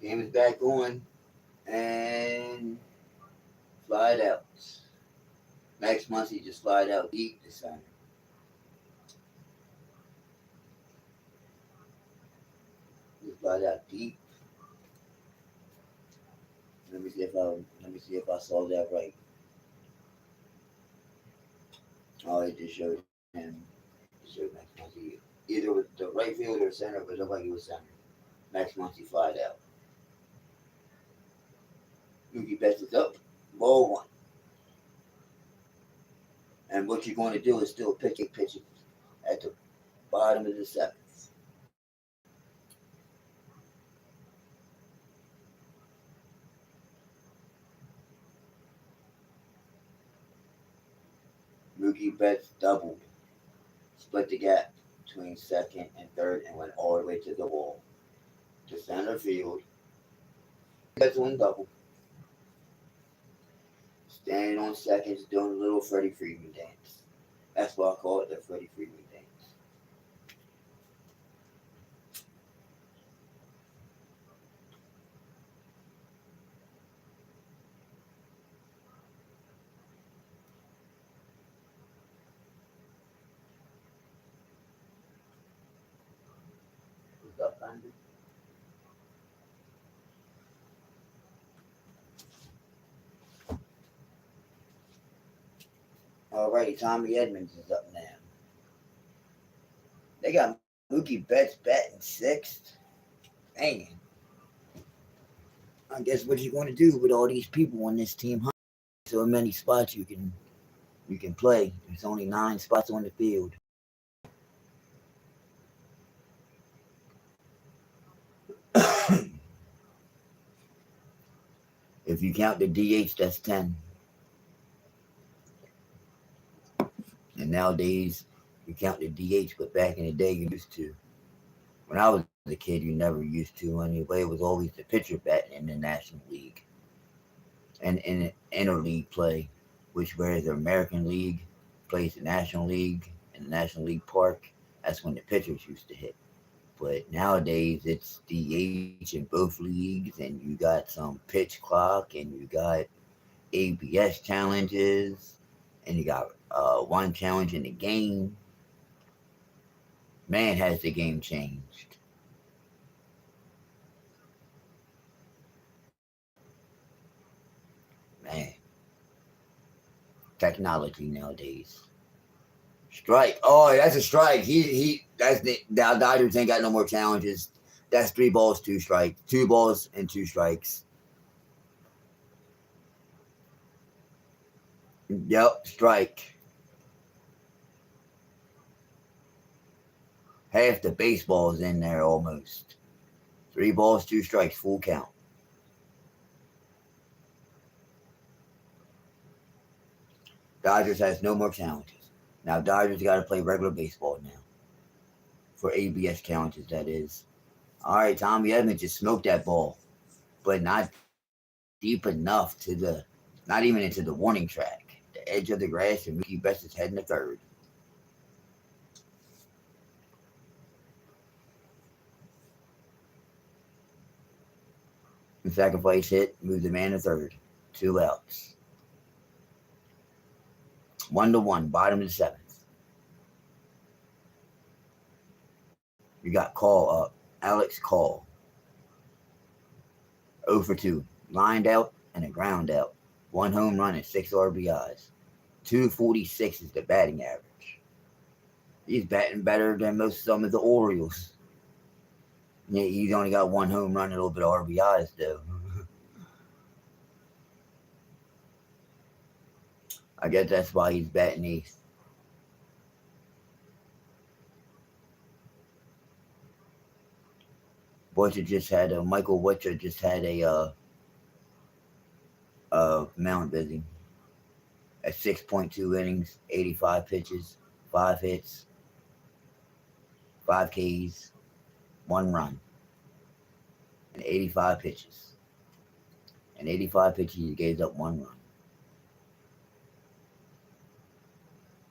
Game is back on and slide out. Max Muncy just slide out deep to center. Just slide out deep. Let me see if I saw that right. Oh, it just showed him. It showed Max Muncy. Either with the right field or center, but it looked like he was center. Max Muncy slide out. Mookie Betts is up. Ball one. And what you're going to do is still pitch it at the bottom of the seventh. Mookie Betts doubled, split the gap between second and third, and went all the way to the wall. To center field. Betts one double. Standing on seconds, doing a little Freddie Freeman dance. That's why I call it the Freddie Freeman dance. What's up, Thunder? Alrighty, Tommy Edmonds is up now. They got Mookie Betts batting sixth. Man, I guess what you going to do with all these people on this team? So many spots you can play. There's only 9 spots on the field. If you count the DH, that's 10. And nowadays, you count the DH, but back in the day, you used to. When I was a kid, you never used to anyway. It was always the pitcher batting in the National League. And in interleague play, which whereas the American League plays the National League in the National League Park, that's when the pitchers used to hit. But nowadays, it's DH in both leagues, and you got some pitch clock, and you got ABS challenges, and you got one challenge in the game. Man, has the game changed. Man, technology nowadays. Strike. Oh, that's a strike. That's the Dodgers ain't got no more challenges. That's 3 balls, 2 strikes. 2 balls and 2 strikes. Yep, strike. Half the baseball's in there almost. 3 balls, 2 strikes, full count. Dodgers has no more challenges. Now Dodgers got to play regular baseball now. For ABS challenges, that is. All right, Tommy Edmonds just smoked that ball, but not deep enough not even into the warning track. The edge of the grass, and Mookie Betts is heading to third. The sacrifice hit, moved the man to third. 2 outs. 1-1, bottom of the 7th. You got Call up. Alex Call. 0 for 2. Lined out and a ground out. 1 home run and 6 RBIs. 246 is the batting average. He's batting better than some of the Orioles. Yeah, he's only got 1 home run and a little bit of RBIs, though. I guess that's why he's batting 8th. Michael Butcher just had a Mount busy at 6.2 innings, 85 pitches, 5 hits, 5 Ks, 1 run, and 85 pitches. And 85 pitches, he gave up 1 run.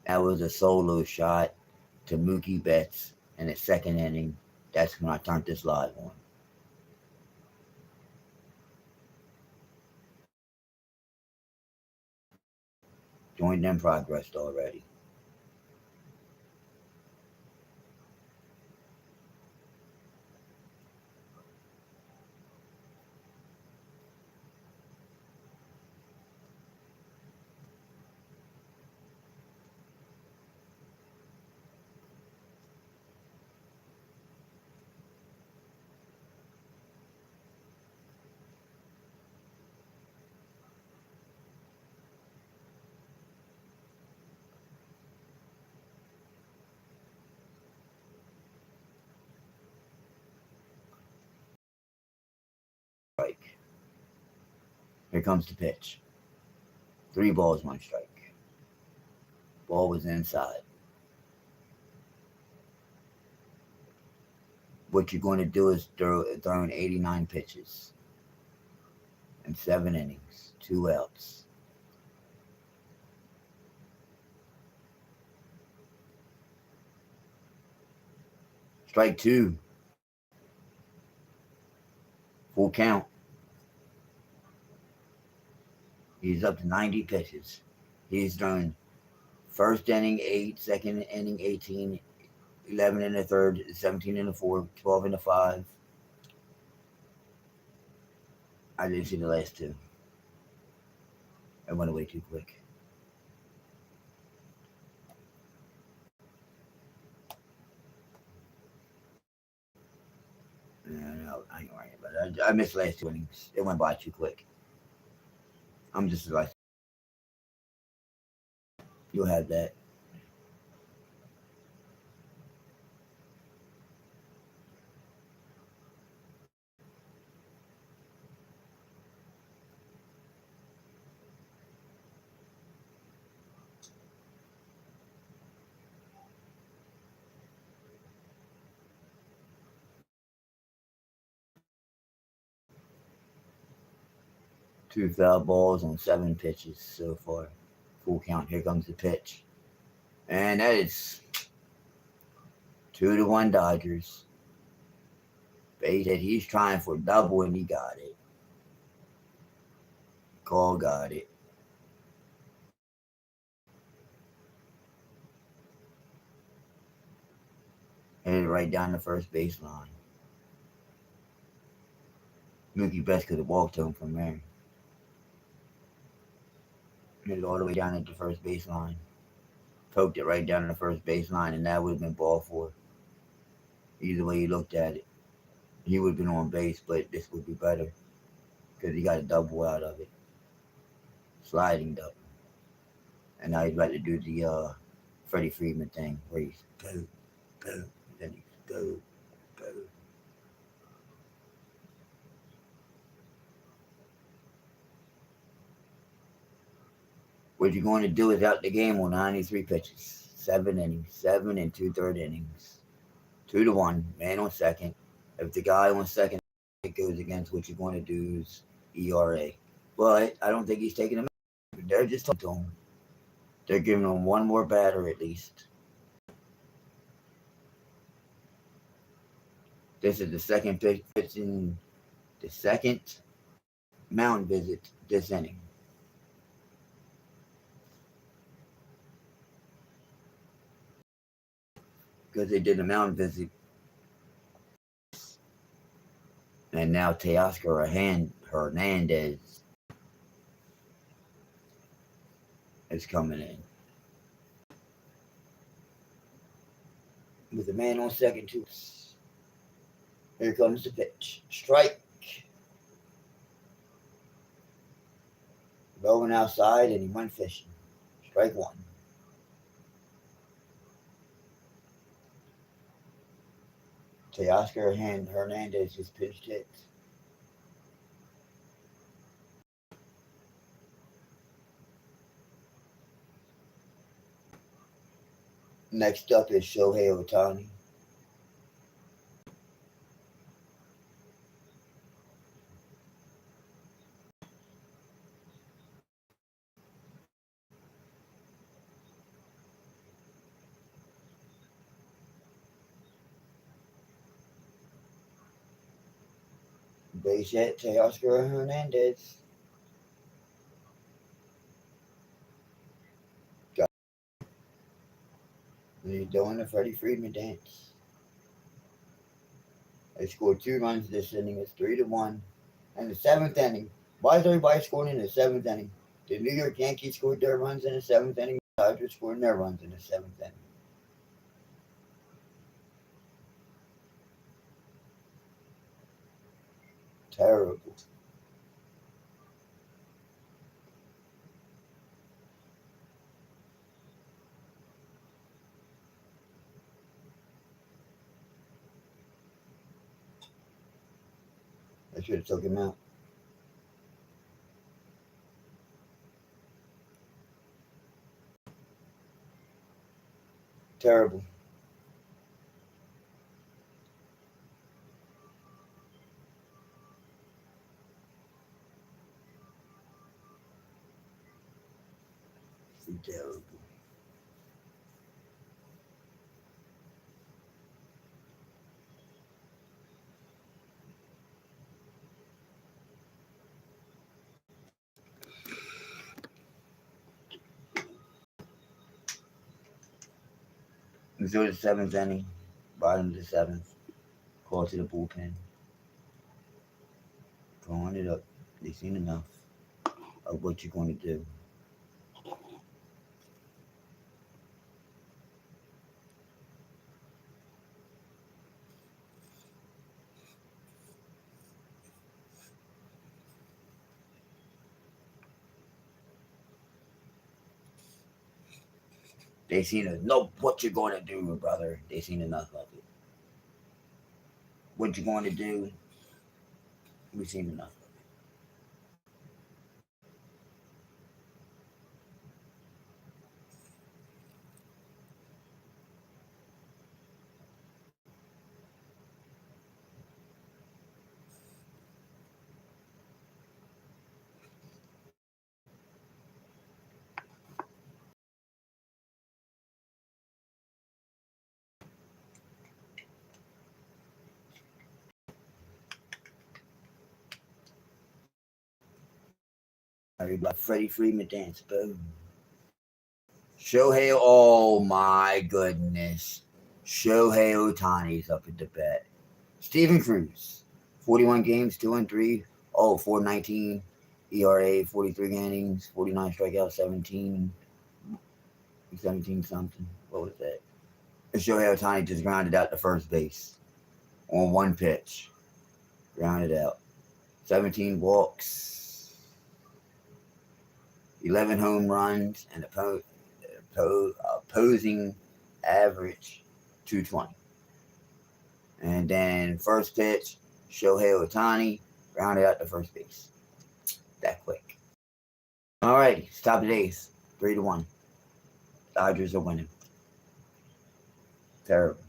That was a solo shot to Mookie Betts in the 2nd inning. That's when I turned this live on. Joined in progress already. Strike. Here comes the pitch. 3 balls, 1 strike. Ball was inside. What you're going to do is throwing 89 pitches in 7 innings, 2 outs. Strike 2. Full count. He's up to 90 pitches. He's thrown first inning 8, second inning 18, 11 in the third, 17 in the fourth, 12 in the 5. I didn't see the last 2. It went away too quick. No, I ain't worrying about it. I missed the last 2 innings. It went by too quick. I'm just like, you'll have that. Two foul balls on 7 pitches so far. Full count. Here comes the pitch. And that is 2-1 Dodgers. They said he's trying for double and he got it. Call got it. Headed right down the first baseline. Mookie Betts could have walked home from there. Hit it all the way down at the first baseline. Poked it right down to the first baseline, and that would have been ball 4. Either way you looked at it. He would have been on base, but this would be better because he got a double out of it. Sliding double. And now he's about to do the Freddie Freeman thing where he's go, go, then he's go, go. What you're going to do is out the game on 93 pitches, 7 innings, 7 2/3 innings, 2-1, man on second. If the guy on second it goes against what you're going to do is ERA. But I don't think he's taking him. They're just talking to him. They're giving him one more batter at least. This is the second pitch in the second mound visit this inning. Because they did a mound visit. And now Teoscar Hernandez is coming in. With a man on second, too. Here comes the pitch. Strike. Going outside, and he went fishing. Strike 1. Teoscar Hernandez just pitched hit. Next up is Shohei Ohtani. Base hit, Teoscar Hernandez. doing the Freddie Freeman dance. They scored 2 runs this inning. It's 3-1. And the seventh inning. Why is everybody scoring in the seventh inning? The New York Yankees scored their runs in the seventh inning. The Dodgers scored their runs in the seventh inning. Terrible. I should have took him out. Terrible. Terrible. Until the seventh inning, bottom of the seventh, call to the bullpen. Throwing it up. They've seen enough of what you're going to do. They seen enough what you're going to do, brother. They seen enough of it. What you're going to do, we've seen enough. Everybody, Freddie Freeman dance, boom. Shohei, oh my goodness. Shohei Ohtani's up at the bat. Steven Cruz, 41 games, 2-3, 419, ERA, 43 innings, 49 strikeouts, 17 something. What was that? Shohei Ohtani just grounded out to first base on one pitch. Grounded out. 17 walks, 11 home runs, and opposing average 220. And then first pitch, Shohei Ohtani grounded out to first base. That quick. Alrighty, it's top of the eighth. 3-1. Dodgers are winning. Terrible.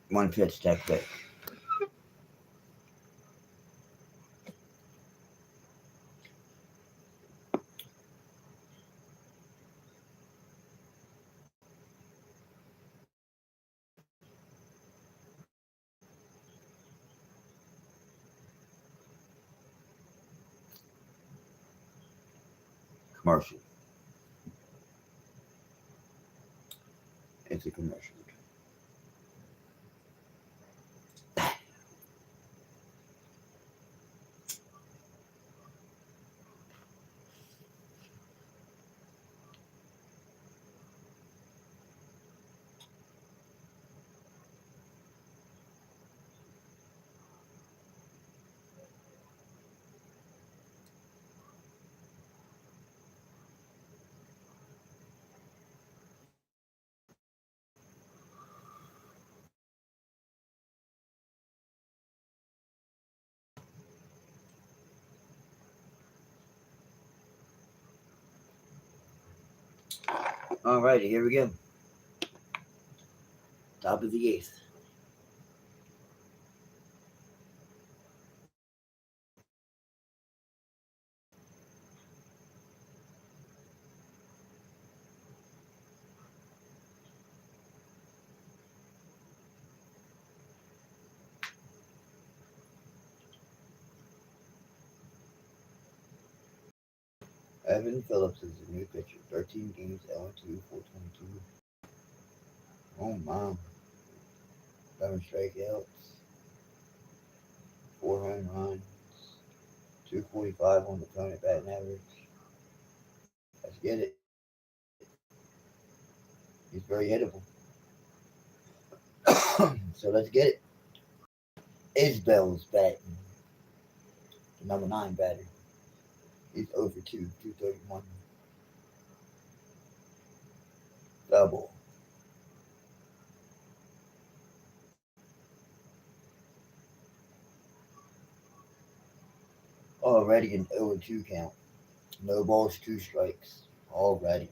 One pitch that quick. Commercial. It's a commercial. Alrighty, here we go. Top of the eighth. Evan Phillips is a new pitcher. 13 games, 0-2, 422. Oh, my. 7 strikeouts, 4 home runs, 245 on the opponent batting average. Let's get it. He's very hittable. So let's get it. Isbell's batting. The number 9 batter. He's over 231. Double. Already an 0-2 count. No balls, 2 strikes. Already.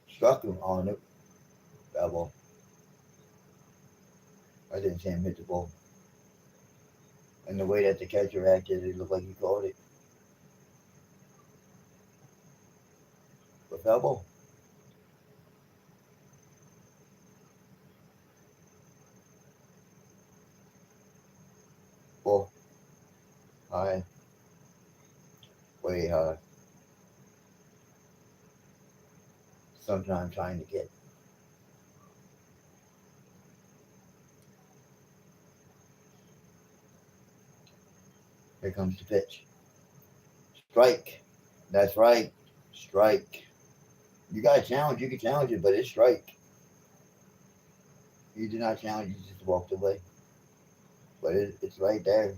Struck him on it. Double. I didn't see him hit the ball. And the way that the catcher acted, it looked like he caught it. But foul ball. Ball. High. Way high. Something I'm trying to get. Here comes the pitch. Strike. That's right. Strike. You got to challenge. You can challenge it, but it's strike. You did not challenge. You just walked away. But it's right there.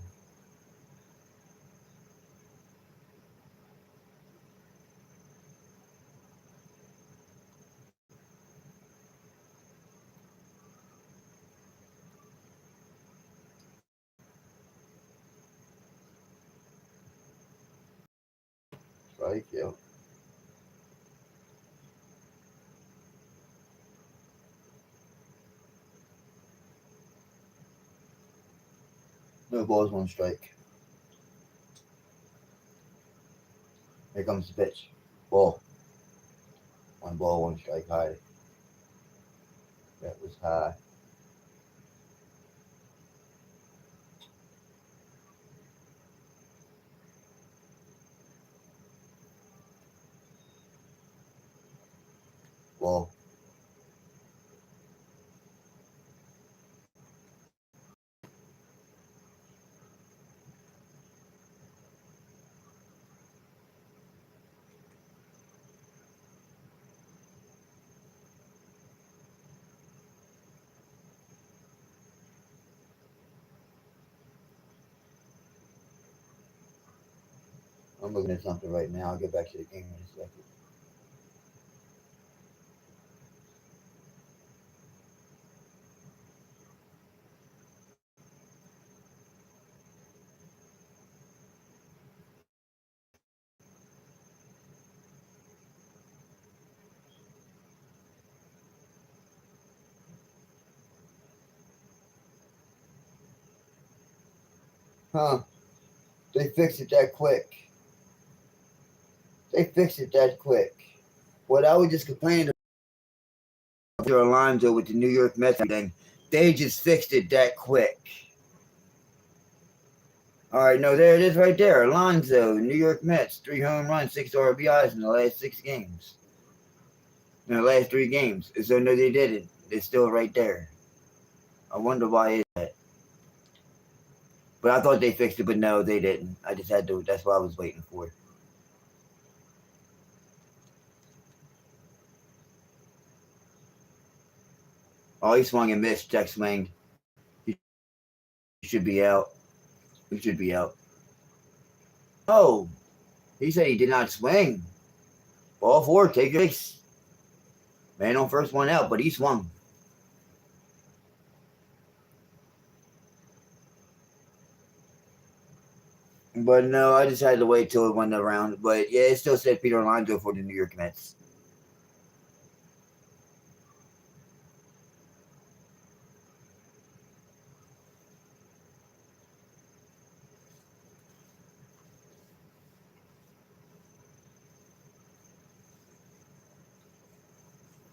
Strike, yeah. No balls, 1 strike. Here comes the pitch. Ball. 1 ball, 1 strike high. That was high. Ball. I'm looking at something right now. I'll get back to the game in a second. Huh. They fixed it that quick. They fixed it that quick. What I was just complaining about Alonso with the New York Mets thing, they just fixed it that quick. All right, no, there it is right there. Alonso, New York Mets, 3 home runs, 6 RBIs in the last 6 games. In the last 3 games. So, no, they didn't. It's still right there. I wonder why is that. But I thought they fixed it, but no, they didn't. I just had to. That's what I was waiting for. Oh, he swung and missed. Check swing. He should be out. He should be out. Oh, he said he did not swing. Ball 4, take your base. Man on first, 1 out, but he swung. But no, I just had to wait till it went around. But yeah, it still said Peter Alonso for the New York Mets.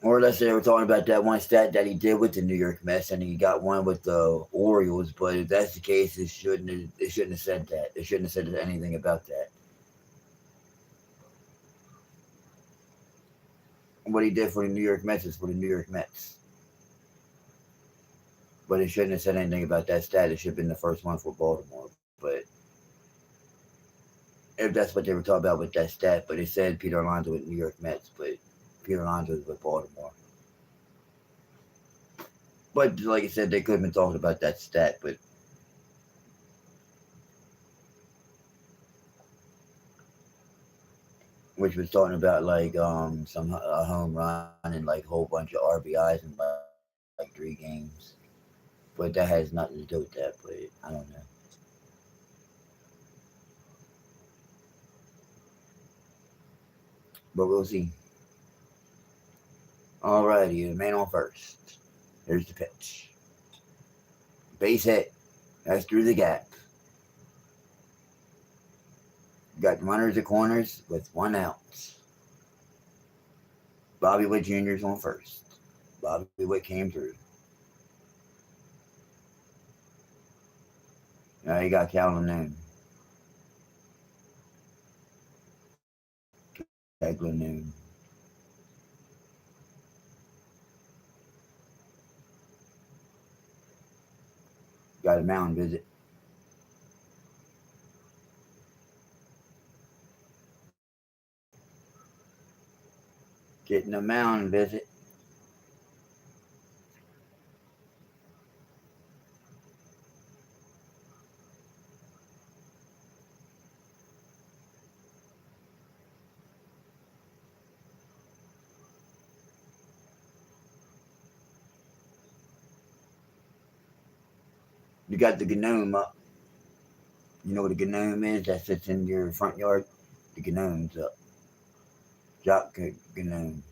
Or let's say they were talking about that one stat that he did with the New York Mets, and he got one with the Orioles. But if that's the case, it shouldn't have said that. It shouldn't have said anything about that. What he did for the New York Mets is for the New York Mets. But it shouldn't have said anything about that stat. It should have been the first one for Baltimore. But if that's what they were talking about with that stat, but it said Peter Alonso with New York Mets, but Peter Alonso is with Baltimore. But like I said, they could have been talking about that stat, but which was talking about like some a home run and like a whole bunch of RBIs in like 3 games. But that has nothing to do with that. But I don't know. But we'll see. Alrighty, the man on first. Here's the pitch. Base hit. That's through the gap. Got runners at corners with 1 out. Bobby Witt Jr.'s on first. Bobby Witt came through. Now you got Calvin Noon. Eglin Noon. Got a mound visit. Getting a mound visit. You got the gnome up. You know what a gnome is? That sits in your front yard. The gnome's up. Jock gnome.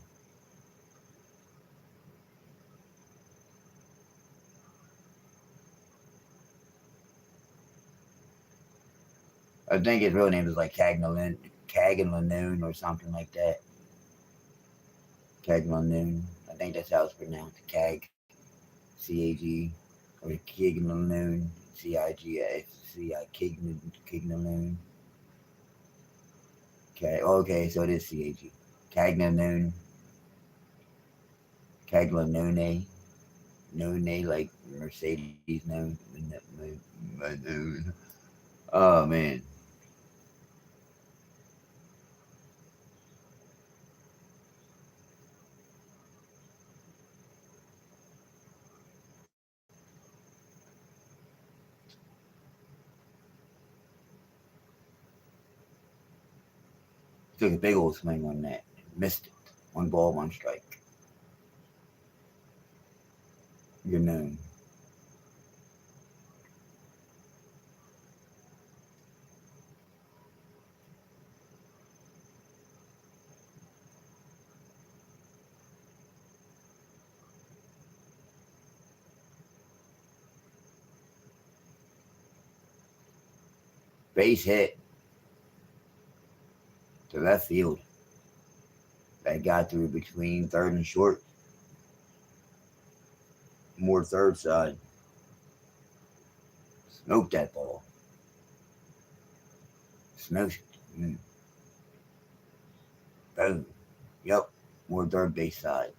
I think his real name is like Cagnalanoon or something like that. Cagnalanoon. I think that's how it's pronounced. CAG. Or Cagnalanoon. Cagnalanoon. Okay, okay, so it is CAG. Cagnalanoon. Caglanone. None like Mercedes known. Oh man. Took a big old swing on that. Missed it. 1 ball, 1 strike. You're known. Base hit to left field. That got through between third and short. More third side. Smoked that ball. Smoked it. Boom. Yep. More third base side.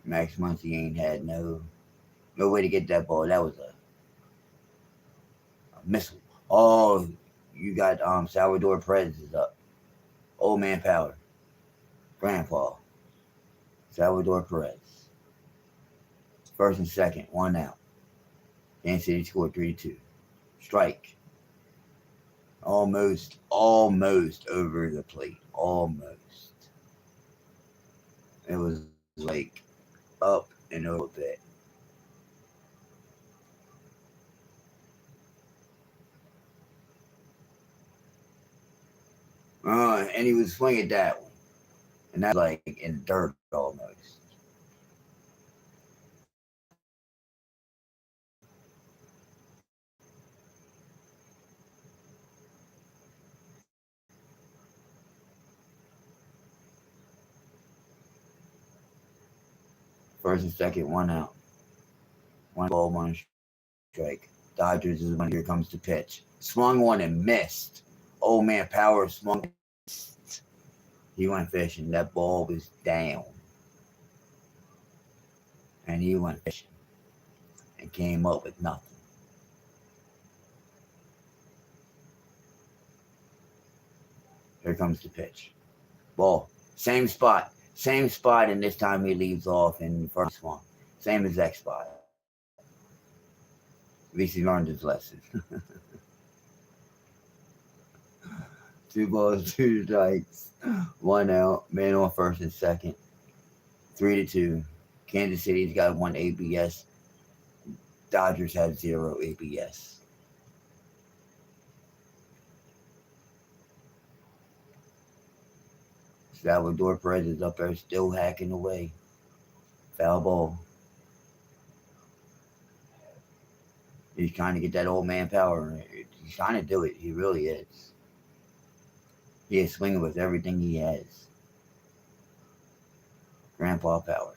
Max Muncy ain't had no way to get that ball. That was a missile. Oh, you got Salvador Perez is up. Old man power. Grandpa. Salvador Perez. First and second, 1 out. Kansas City scored 3-2. Strike. Almost over the plate. Almost. It was like up and over a bit. And he was swinging that one. And that was like in the dirt almost. First and second, one out. One ball, one strike. Dodgers is when here comes the pitch. Swung on and missed. Old man Power swung. He went fishing. That ball was down. And he went fishing. And came up with nothing. Here comes the pitch. Ball. Same spot. Same spot, and this time he leaves off in the first one. Same exact spot. At least he learned his lesson. 2 balls, 2 strikes, 1 out. Man on first and second. 3-2. Kansas City's got 1 ABS. Dodgers have 0 ABS. Salvador Perez is up there still hacking away. Foul ball. He's trying to get that old man Power. He's trying to do it. He really is. He is swinging with everything he has. Grandpa Power.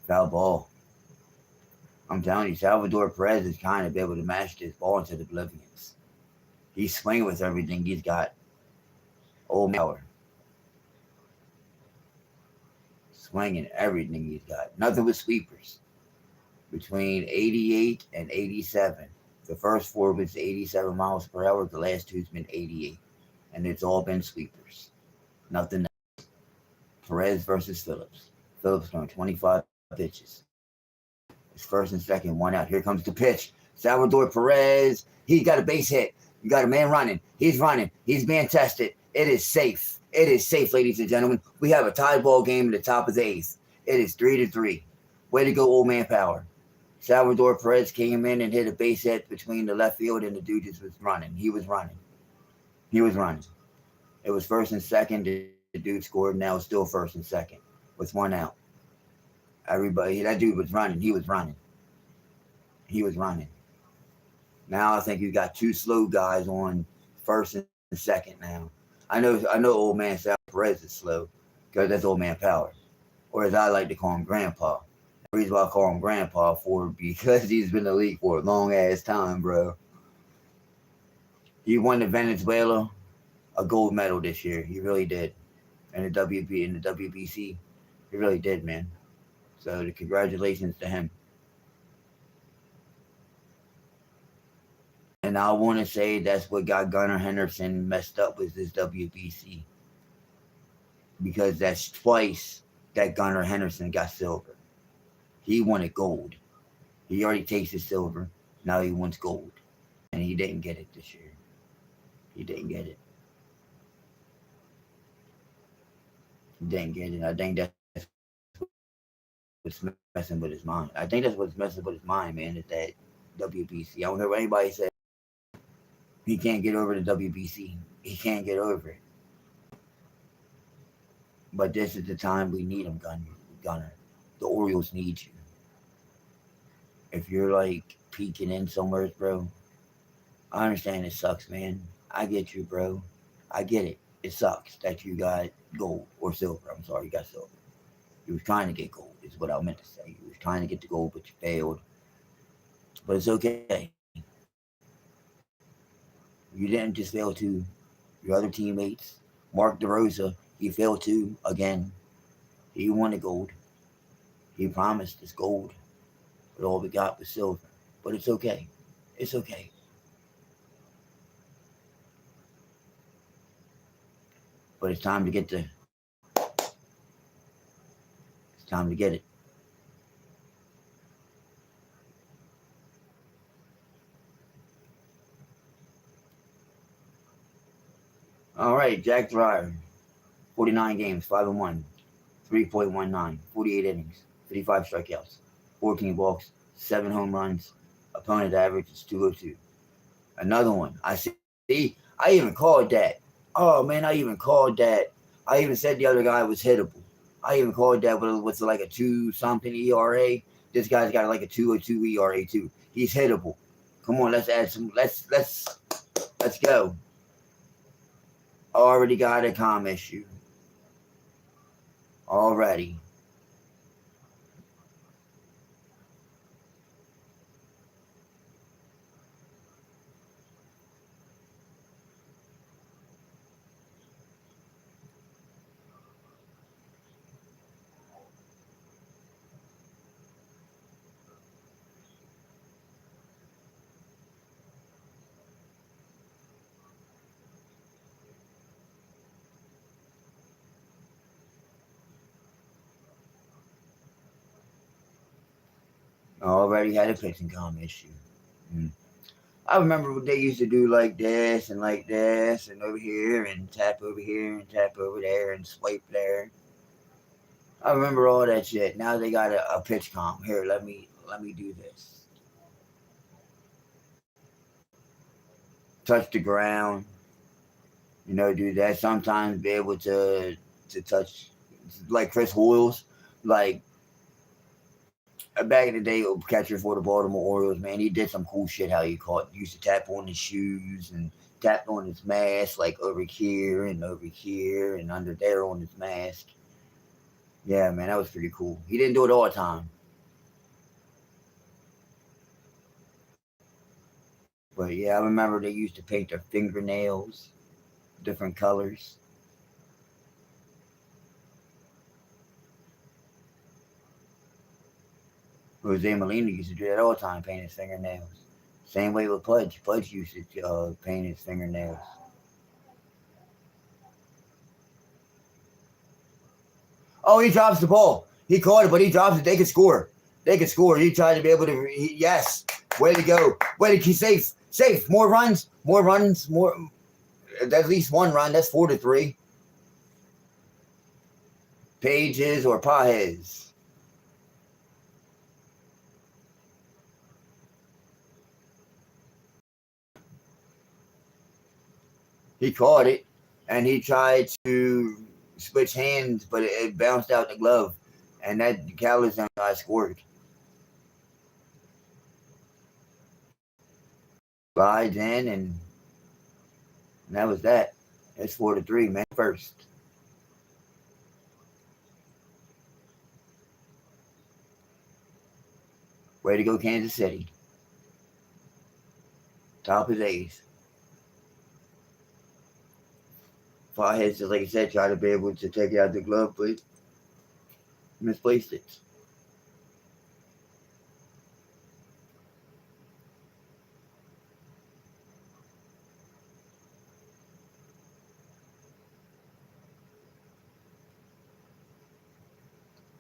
Foul ball. I'm telling you, Salvador Perez is trying to be able to mash this ball into the oblivions. He's swinging with everything he's got. Old Power. Swinging everything he's got. Nothing but sweepers. Between 88 and 87. The first 4 was 87 miles per hour. The last 2's been 88. And it's all been sweepers. Nothing else. Perez versus Phillips. Phillips throwing 25 pitches. It's first and second, 1 out. Here comes the pitch. Salvador Perez. He's got a base hit. You got a man running. He's running. He's being tested. It is safe. It is safe, ladies and gentlemen. We have a tie ball game at the top of the 8th. It is 3-3. Way to go, old man Power. Salvador Perez came in and hit a base hit between the left field, and the dude just was running. He was running. He was running. It was first and second. The dude scored. Now it's still first and second with 1 out. Everybody, that dude was running. He was running. He was running. Now I think you got 2 slow guys on first and second now. I know old man Sal Perez is slow because that's old man Power. Or as I like to call him, Grandpa. The reason why I call him Grandpa because he's been in the league for a long ass time, bro. He won the Venezuela a gold medal this year. He really did. In the WBC. He really did, man. So congratulations to him. And I want to say that's what got Gunnar Henderson messed up with this WBC. Because that's twice that Gunnar Henderson got silver. He wanted gold. He already takes the silver. Now he wants gold. And he didn't get it this year. He didn't get it. He didn't get it. I think that's what's messing with his mind. I think that's what's messing with his mind, man, is that WBC. I don't know what anybody said. He can't get over the WBC. He can't get over it. But this is the time we need him, Gunnar. The Orioles need you. If you're like peeking in somewhere, bro, I understand it sucks, man. I get you, bro. I get it. It sucks that you got gold or silver. I'm sorry, you got silver. You was trying to get gold, is what I meant to say. You was trying to get the gold, but you failed. But it's okay. You didn't just fail to your other teammates. Mark DeRosa, he failed to again. He wanted gold. He promised us gold, but all we got was silver. But it's okay. It's okay. But it's time to get the. It's time to get it. All right, Jack Dreyer, 49 games, 5-1, 3.19, 48 innings, 55 strikeouts, 14 walks, 7 home runs. Opponent average is 202. Another one. I see. I even called that. Oh man, I even called that. I even said the other guy was hittable. I even called that with like a 2 something ERA. This guy's got like a 202 ERA too. He's hittable. Come on, let's add some. Let's go. Already got a calm issue. Already. Already had a pitching calm issue. Mm. I remember what they used to do like this and over here and tap over here and tap over there and swipe there. I remember all that shit. Now they got a pitch comp. Here, let me do this. Touch the ground. Do that. Sometimes be able to touch like Chris Hoyles, like back in the day, catcher for the Baltimore Orioles. Man, he did some cool shit. How he caught used to tap on his shoes and tap on his mask, like over here and under there on his mask. Yeah, man, that was pretty cool. He didn't do it all the time, but yeah, I remember they used to paint their fingernails different colors. Jose Molina used to do that all the time, paint his fingernails. Same way with Pudge. Pudge used to paint his fingernails. Oh, he drops the ball. He caught it, but he drops it. They could score. They could score. He tried to be able to. Yes, way to go. Way to keep safe. Safe. More runs. More runs. More. At least one run. That's 4-3. Pages or Pajes. He caught it, and he tried to switch hands, but it bounced out the glove, and that Calazon guy scored. Slides in, and that was that. It's 4-3, man. First. Way to go, Kansas City. Top of days. Fireheads, just like I said, try to be able to take it out the glove, but misplaced it.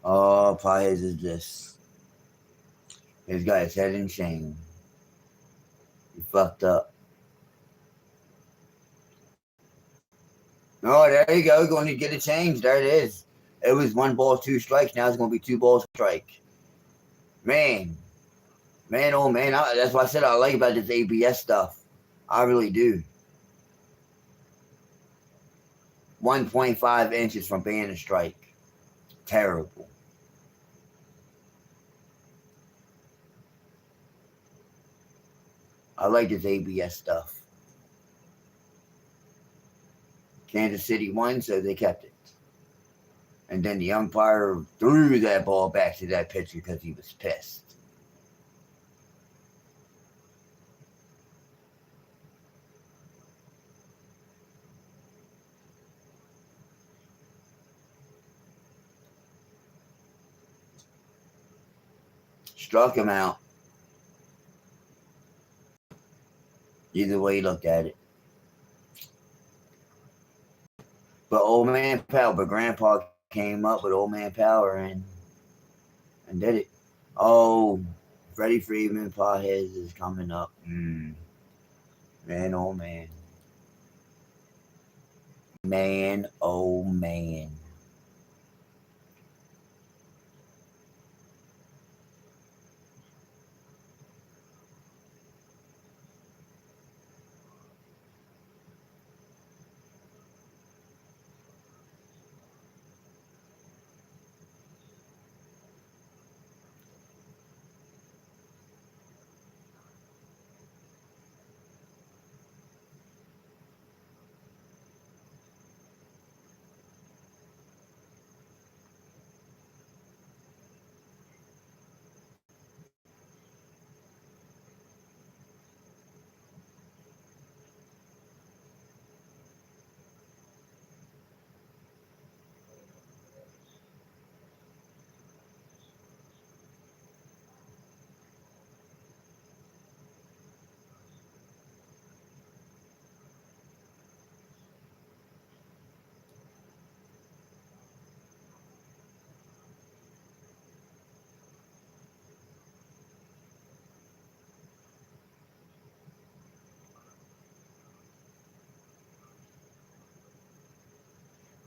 Oh, Fireheads is this. He's got his head in shame. He fucked up. Oh, there you go. Going to get a change. There it is. It was 1 ball, 2 strikes. Now it's going to be 2 balls, strike. Man, man, oh man. That's why I said I like about this ABS stuff. I really do. 1.5 inches from being a strike. Terrible. I like this ABS stuff. Kansas City won, so they kept it. And then the umpire threw that ball back to that pitcher because he was pissed. Struck him out. Either way you looked at it. But old man power, but grandpa came up with old man power and did it. Oh, Freddie Freeman Pajes is coming up. Man, oh man. Man, oh man.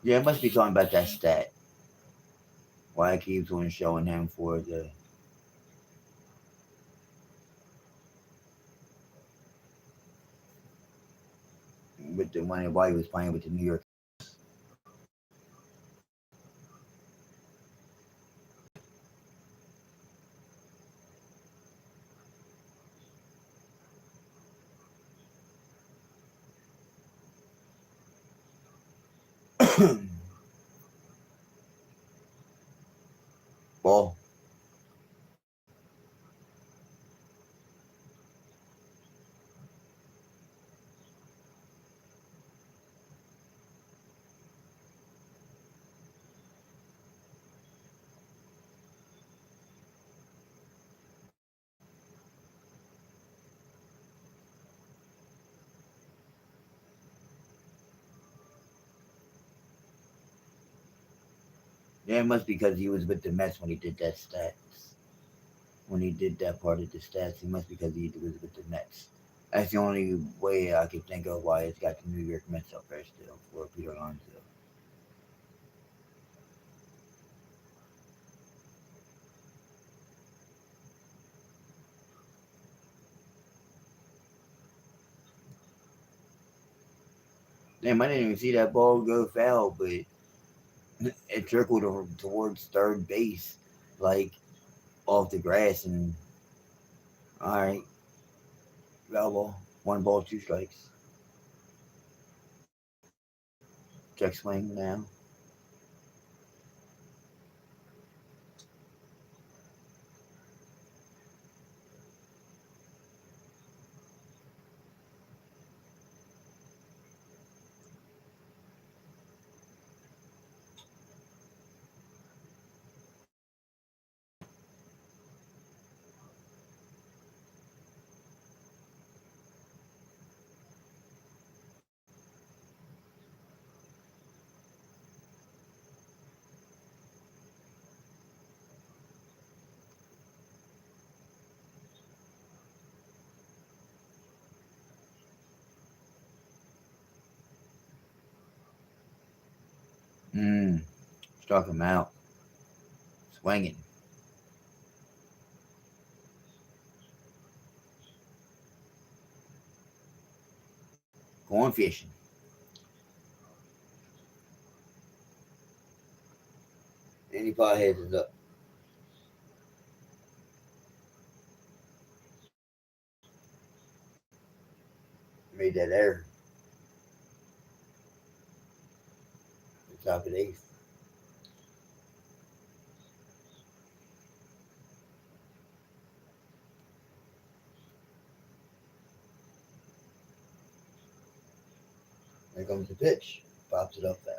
Yeah, it must be talking about that stat. Why it keeps on showing him for the with the one while he was playing with the New York. Ball. Yeah, it must be because he was with the Mets when he did that stats. When he did that part of the stats, it must be because he was with the Mets. That's the only way I could think of why it's got the New York Mets up there still for Peter Alonso. Damn, I didn't even see that ball go foul, but it trickled towards third base, like off the grass, and all right, foul ball, 1 ball, 2 strikes. Check swing now. Mm, struck him out, swinging, going fishing. Any potheads is up. Made that error. The top of the eighth. There comes the pitch. Pops it up there.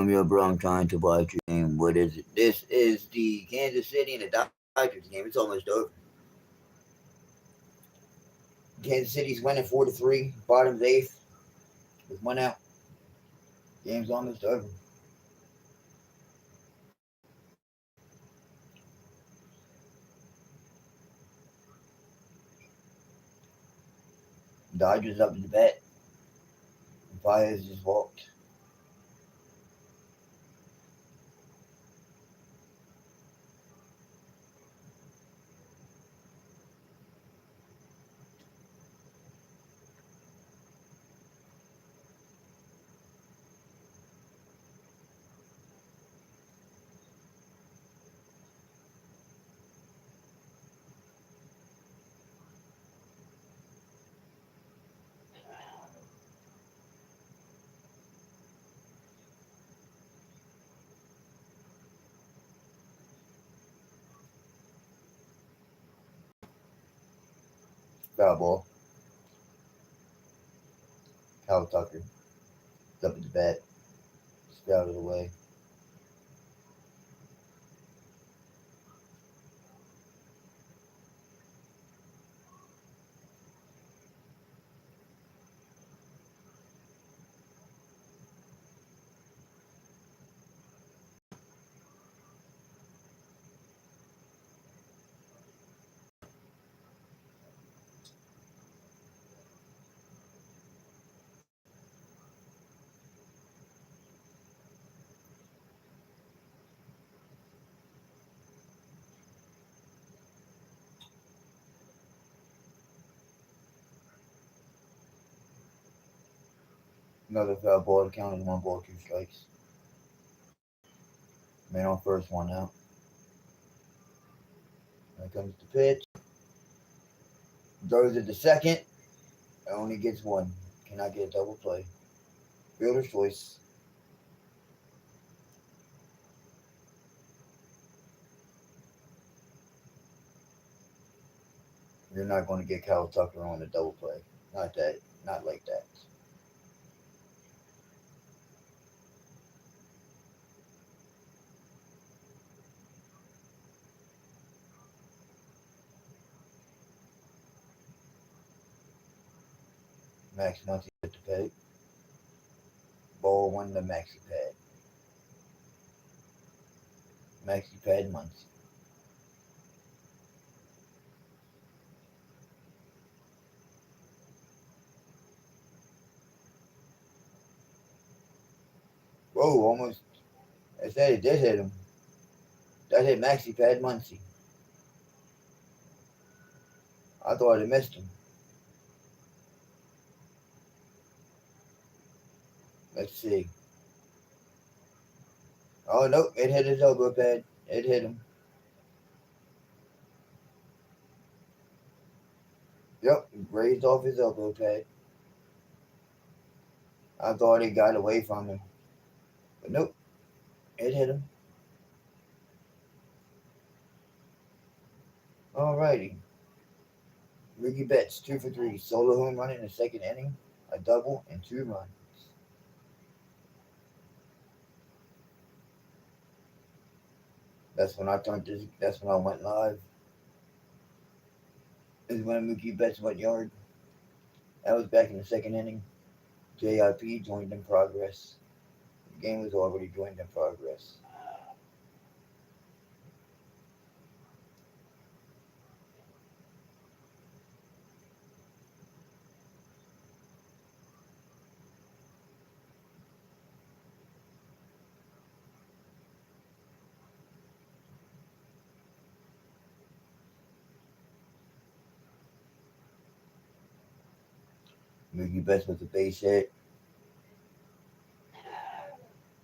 Yo, bro, I'm trying to watch your game. What is it? This is the Kansas City and the Dodgers game. It's almost over. Kansas City's winning 4-3. Bottom's eighth with 1 out. Game's almost over. Dodgers up to the bat. Baez just walked. Foul ball. Kyle Tucker. Up at the bat. Just out of the way. Another foul ball. The count is 1 ball, 2 strikes. Man on first, 1 out. Here comes the pitch. Throws it to second. Only gets one. Cannot get a double play. Fielder's choice. You're not going to get Kyle Tucker on a double play. Not that. Not like that. Max Muncy at the peg. Ball 1 to Maxi Pad. Maxi Pad Muncy. Whoa, almost. I said it did hit him. That hit Maxi Pad Muncy. I thought it missed him. Let's see. Oh, nope. It hit his elbow pad. It hit him. Yep. Grazed off his elbow pad. I thought it got away from him. But nope. It hit him. Alrighty. Mookie Betts, 2 for 3. Solo home run in the second inning. A double and 2 runs. That's when I turned this. That's when I went live. This is when Mookie Betts went yard. That was back in the second inning. JIP joined in progress. The game was already joined in progress. Mookie Betts with the base hit.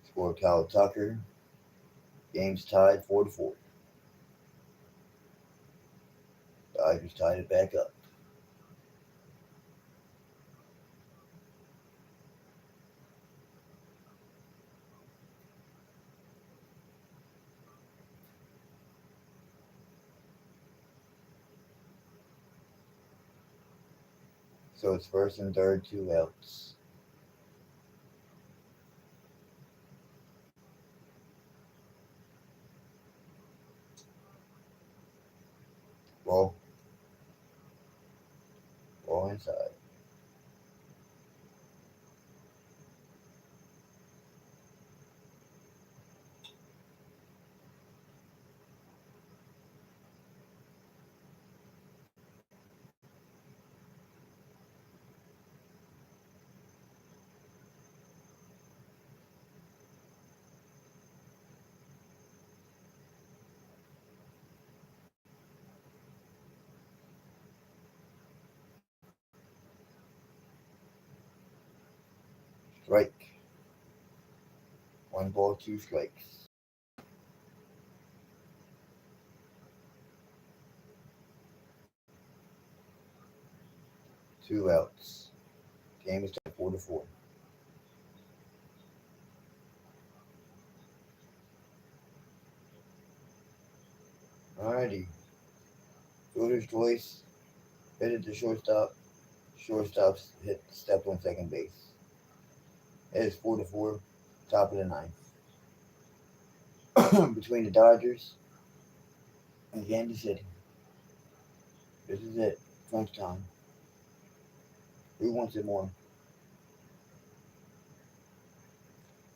Scored Kyle Tucker. Game's tied 4-4. Dodgers tied it back up. So it's first and third, 2 outs. Ball. Ball inside. Strike. 1 ball, 2 strikes. Two outs. Game is tied 4-4. Alrighty. Fielder's choice. Hit it to shortstop. Shortstop hit stepped on second base. It is 4-4. Top of the ninth. Between the Dodgers and Kansas City. This is it. Crunch time. Who wants it more?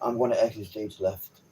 I'm going to exit stage left.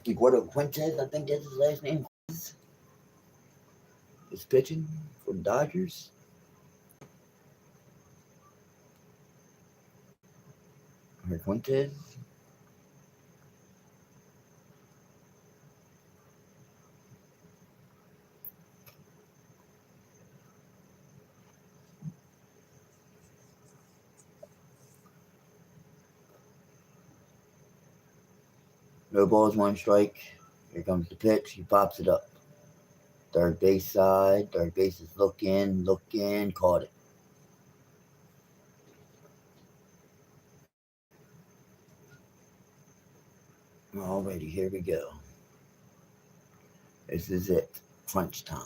Eduardo Quintez, I think that's his last name, is pitching for the Dodgers. Or Quintez. No balls, one strike. Here comes the pitch. He pops it up. Third base side. Third base is looking, caught it. Alrighty, here we go. This is it. Crunch time.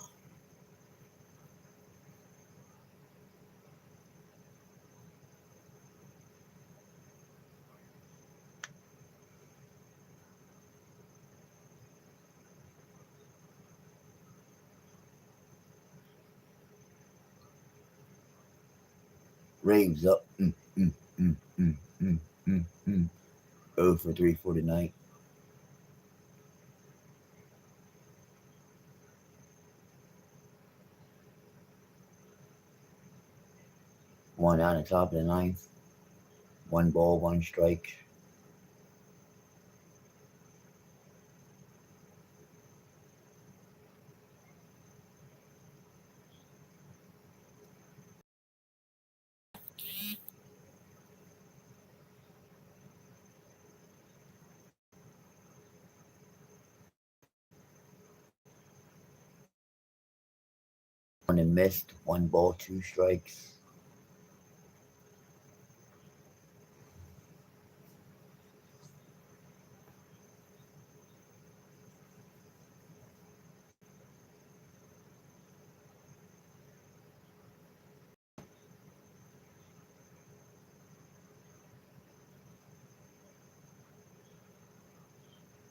Raves up. 0 for 3 for tonight. One out on the top of the ninth. One ball, one strike. One and missed. One ball, two strikes.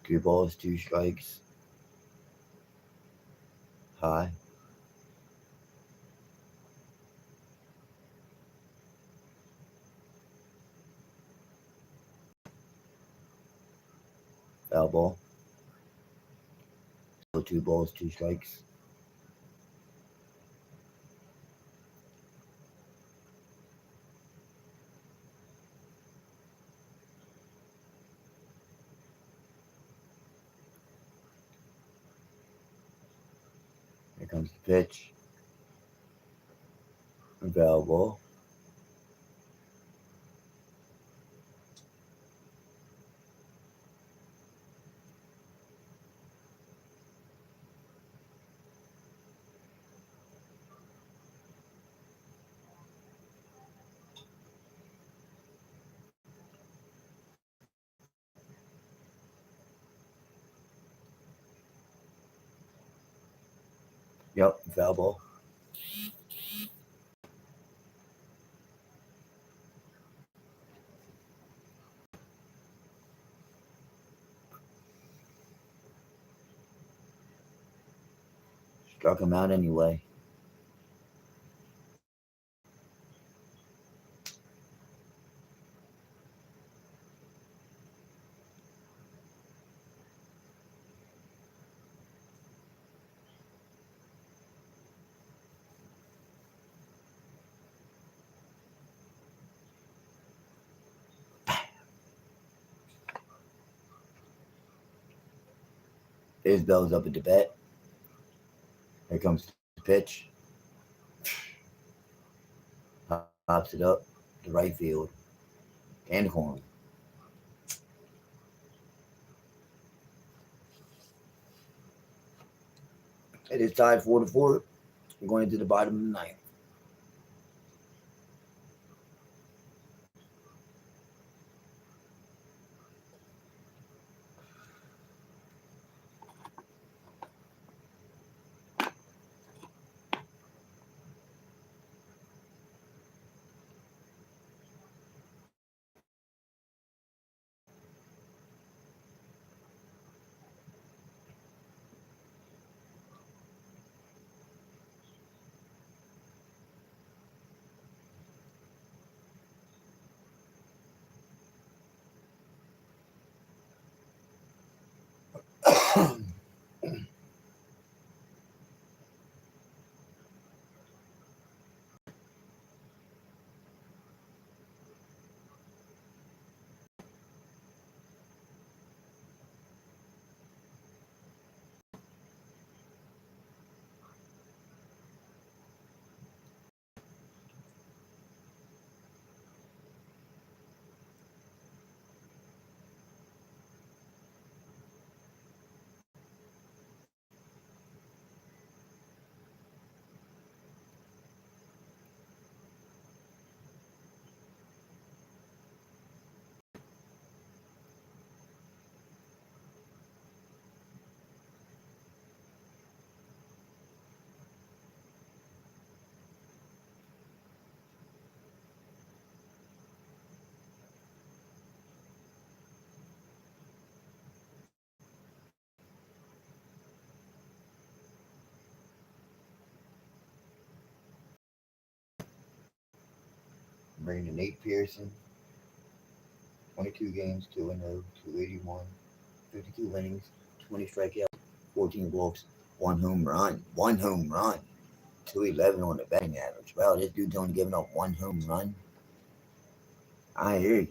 Two balls, two strikes. High. Foul ball. So 2 balls, 2 strikes. Here comes the pitch. Foul ball. Yep, foul ball. Struck him out anyway. Isbell's up at the bat. Here comes the pitch. Pops it up to right field and corner. It is tied 4-4. We're going into the bottom of the ninth. Bringing Nate Pearson, 22 games, 2-0, 281, 52 innings, 20 strikeouts, 14 walks, one home run. One home run. 211 on the batting average. Wow, this dude's only giving up one home run. I hear you.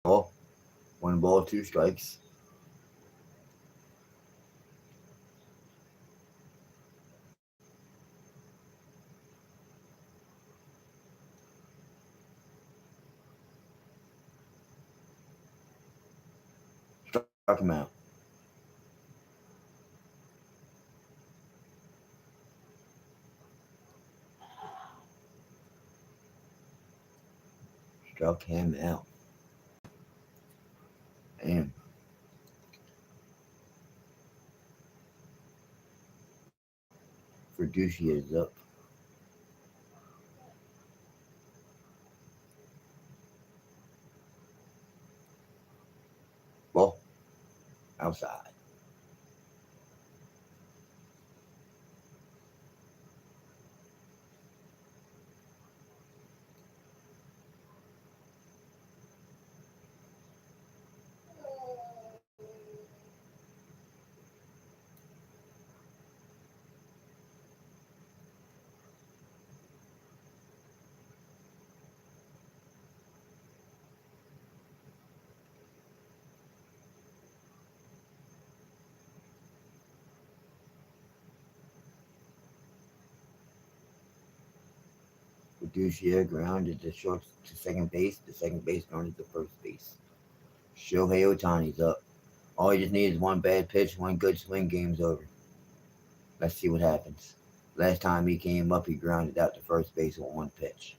Oh, 1 ball, 2 strikes. Struck him out. Struck him out. And Verducci is up. Ball outside. Verducci grounded to short to second base. The second base grounded to first base. Shohei Otani's up. All he just needs is one bad pitch, one good swing, game's over. Let's see what happens. Last time he came up, he grounded out to first base on one pitch.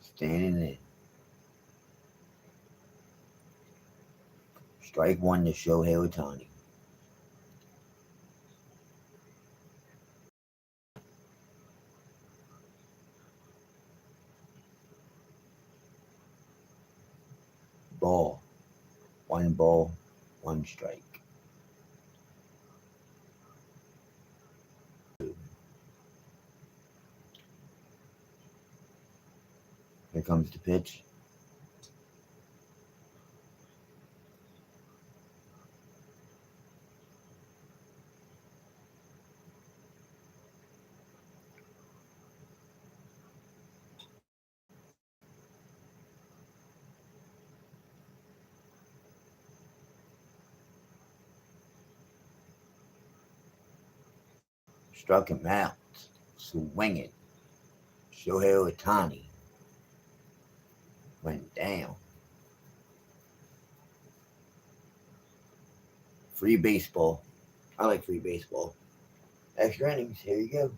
Standing in. Strike one to Shohei Otani. Ball. 1 ball, 1 strike. Here comes the pitch. Struck him out. Swinging. Shohei Otani went down. Free baseball. I like free baseball. Extra innings. Here you go.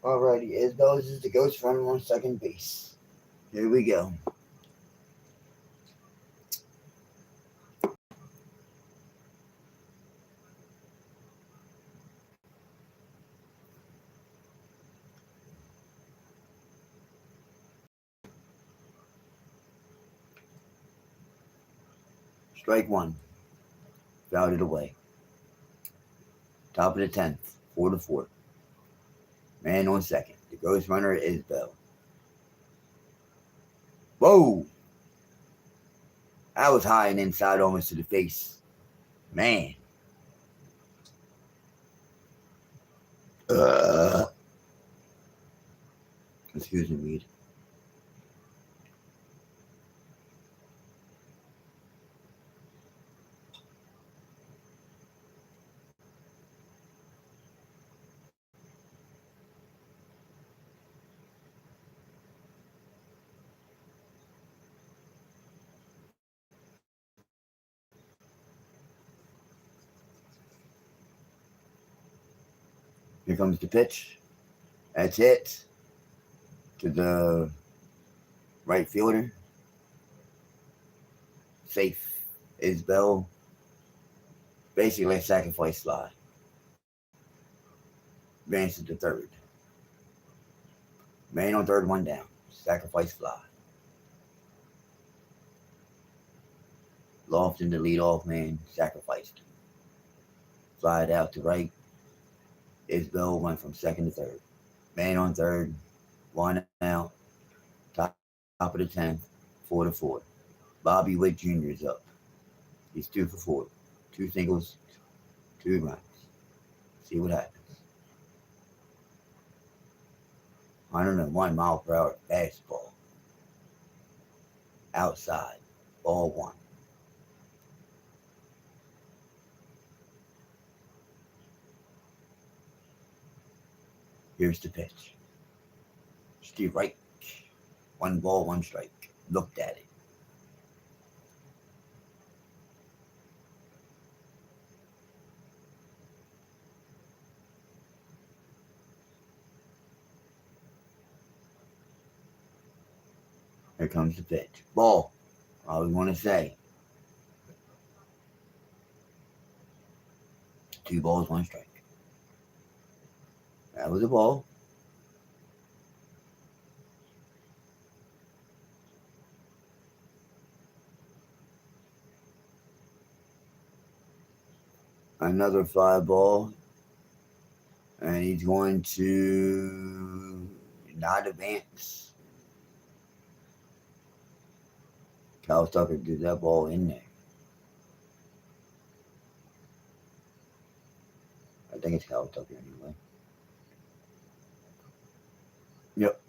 Alrighty, Isbell is the ghost runner on second base. Here we go. Strike one. Fouled it away. Top of the 10th. 4-4. Man on second. The ghost runner is Bell. Whoa! That was high and inside almost to the face. Man. Uh, Excuse me, Reed. Here comes the pitch. That's it. To the right fielder. Safe. Isbell. Basically a sacrifice fly. Advances to third. Man on third, one down. Sacrifice fly. Lofton, the leadoff man, sacrificed. Fly it out to right. Isbell went from second to third. Man on third, one out. Top of the 10th, 4-4. Bobby Witt Jr. is up. He's 2-for-4. Two singles, two runs. See what happens. 101 mile per hour fastball. Outside. Ball one. Here's the pitch. Steve Reich. 1 ball, 1 strike. Looked at it. Here comes the pitch. Ball. All we want to say. 2 balls, 1 strike. That was a ball. Another fly ball. And he's going to not advance. Kyle Tucker did that ball in there. I think it's Kyle Tucker anyway. Yep.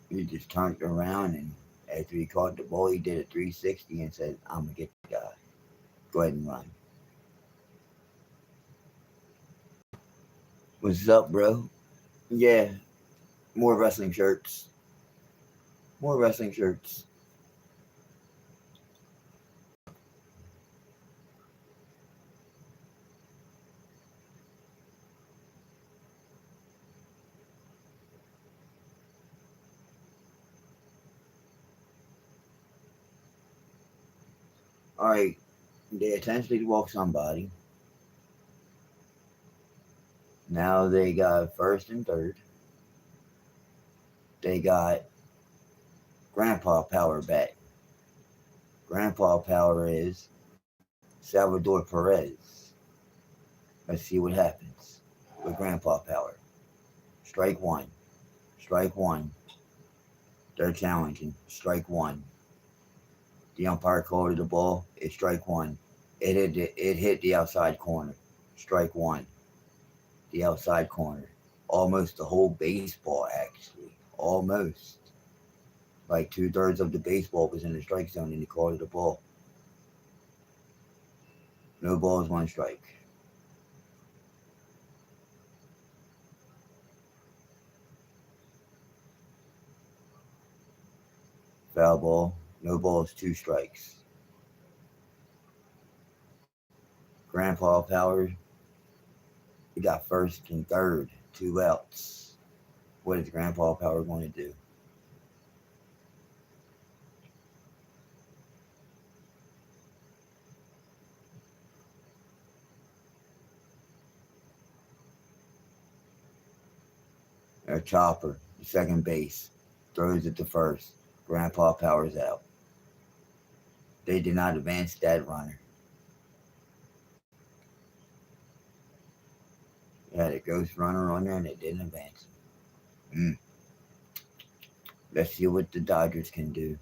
He just turned around and after he caught the ball, he did a 360 and said, I'm going to get the guy. Go ahead and run. What's up, bro? Yeah. More wrestling shirts. More wrestling shirts. All right. They intentionally walk somebody. Now they got first and third. They got Grandpa Power back. Grandpa Power is Salvador Perez. Let's see what happens with Grandpa Power. Strike one. Strike one. They're challenging. Strike one. The umpire called it a ball. It's strike one. It hit the outside corner. Strike one. The outside corner. Almost the whole baseball, actually. Almost. Like 2/3 of the baseball was in the strike zone and he called it a ball. No balls, 1 strike. Foul ball. No balls, 2 strikes. Grandpa Power, he got first and third, 2 outs. What is Grandpa Power going to do? A Chopper, second base, throws it to first. Grandpa Power's out. They did not advance that runner. They had a ghost runner on there and they didn't advance him. Let's see what the Dodgers can do.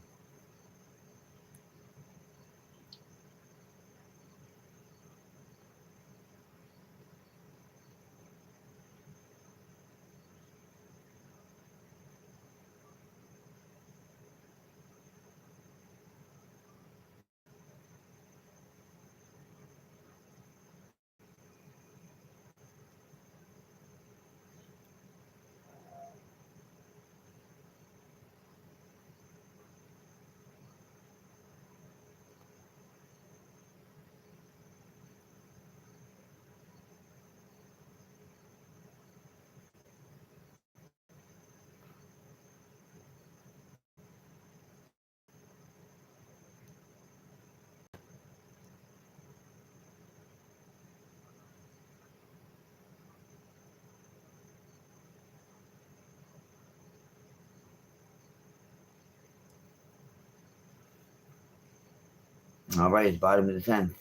All right, it's bottom of the 10th.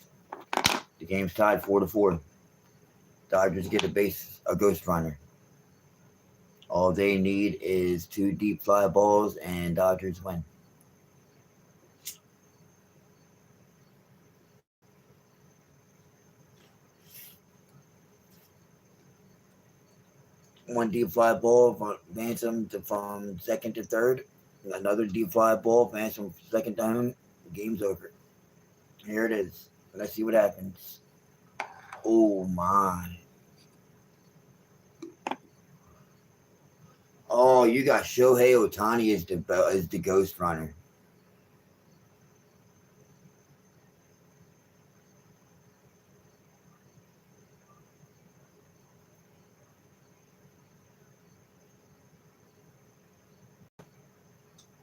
The game's tied 4-4. Dodgers get a ghost runner. All they need is 2 deep fly balls and Dodgers win. One deep fly ball advance them from second to third. Another deep fly ball advance from second to home. Game's over. Here it is. Let's see what happens. Oh my. Oh, you got Shohei Ohtani as the ghost runner.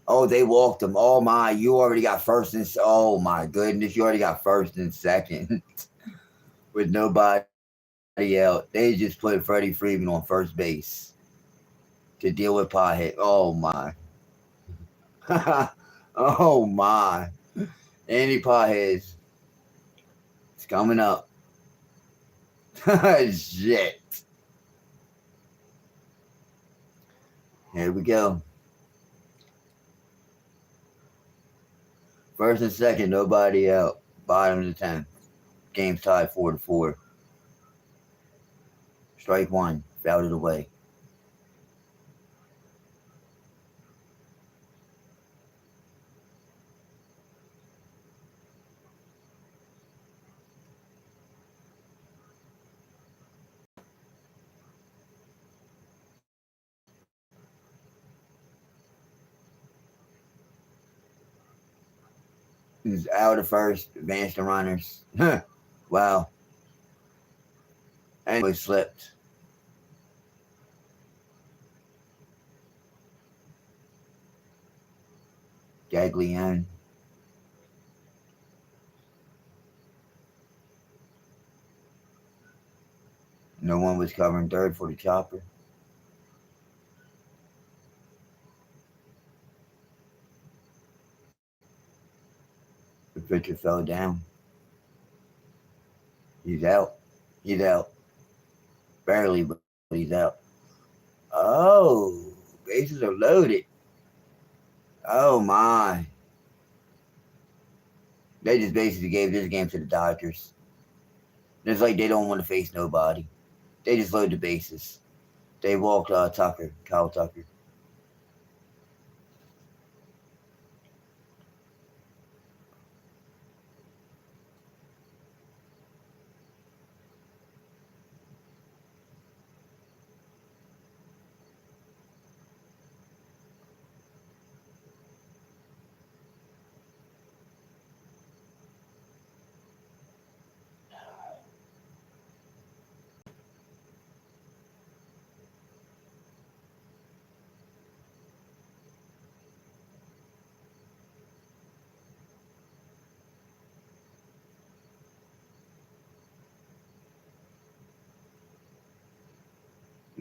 Oh, they walked him. Oh my, you already got first and oh my goodness, you already got first and second with nobody out. They just put Freddie Freeman on first base to deal with Pothead. Oh my. Oh my. Andy Pothead is coming up. Shit. Here we go. First and second, nobody out. Bottom of the 10th. Game's tied 4-4. Strike one. Fouled it away. He's out of first. Advanced the runners. Wow. And he slipped. Gaglione. No one was covering third for the chopper. The pitcher fell down. He's out. He's out. Barely, but he's out. Oh, bases are loaded. Oh my. They just basically gave this game to the Dodgers. It's like they don't want to face nobody. They just load the bases. They walked Kyle Tucker.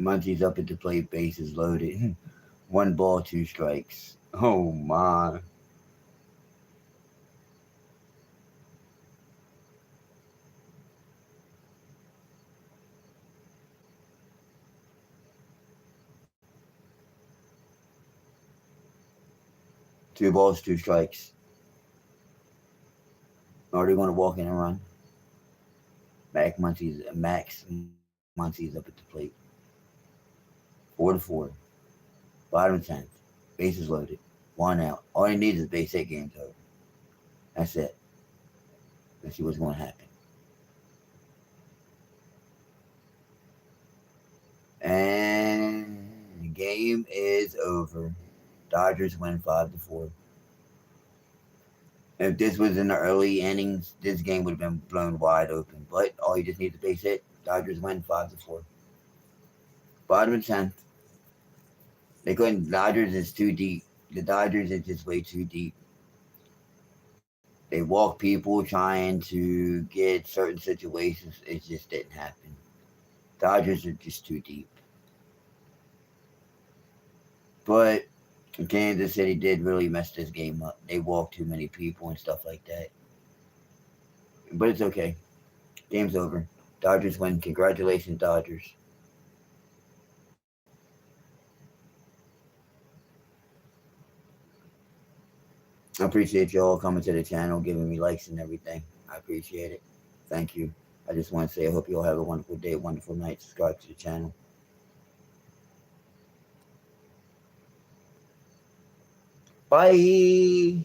Muncy's up at the plate, bases loaded. 1 ball, 2 strikes. Oh my. 2 balls, 2 strikes. Are they going to walk in and run? Max Muncy's up at the plate. 4-4. Bottom 10th. Bases loaded. 1 out. All he needs is base hit. Game's over. That's it. Let's see what's going to happen. And the game is over. Dodgers win 5-4. If this was in the early innings, this game would have been blown wide open. But all you just need to base hit. Dodgers win 5-4. Bottom of 10th. They couldn't. Dodgers is too deep. The Dodgers is just way too deep. They walk people trying to get certain situations. It just didn't happen. Dodgers are just too deep. But Kansas City did really mess this game up. They walked too many people and stuff like that. But it's okay. Game's over. Dodgers win. Congratulations, Dodgers. I appreciate y'all coming to the channel, giving me likes and everything. I appreciate it. Thank you. I just want to say I hope you all have a wonderful day, wonderful night. Subscribe to the channel. Bye.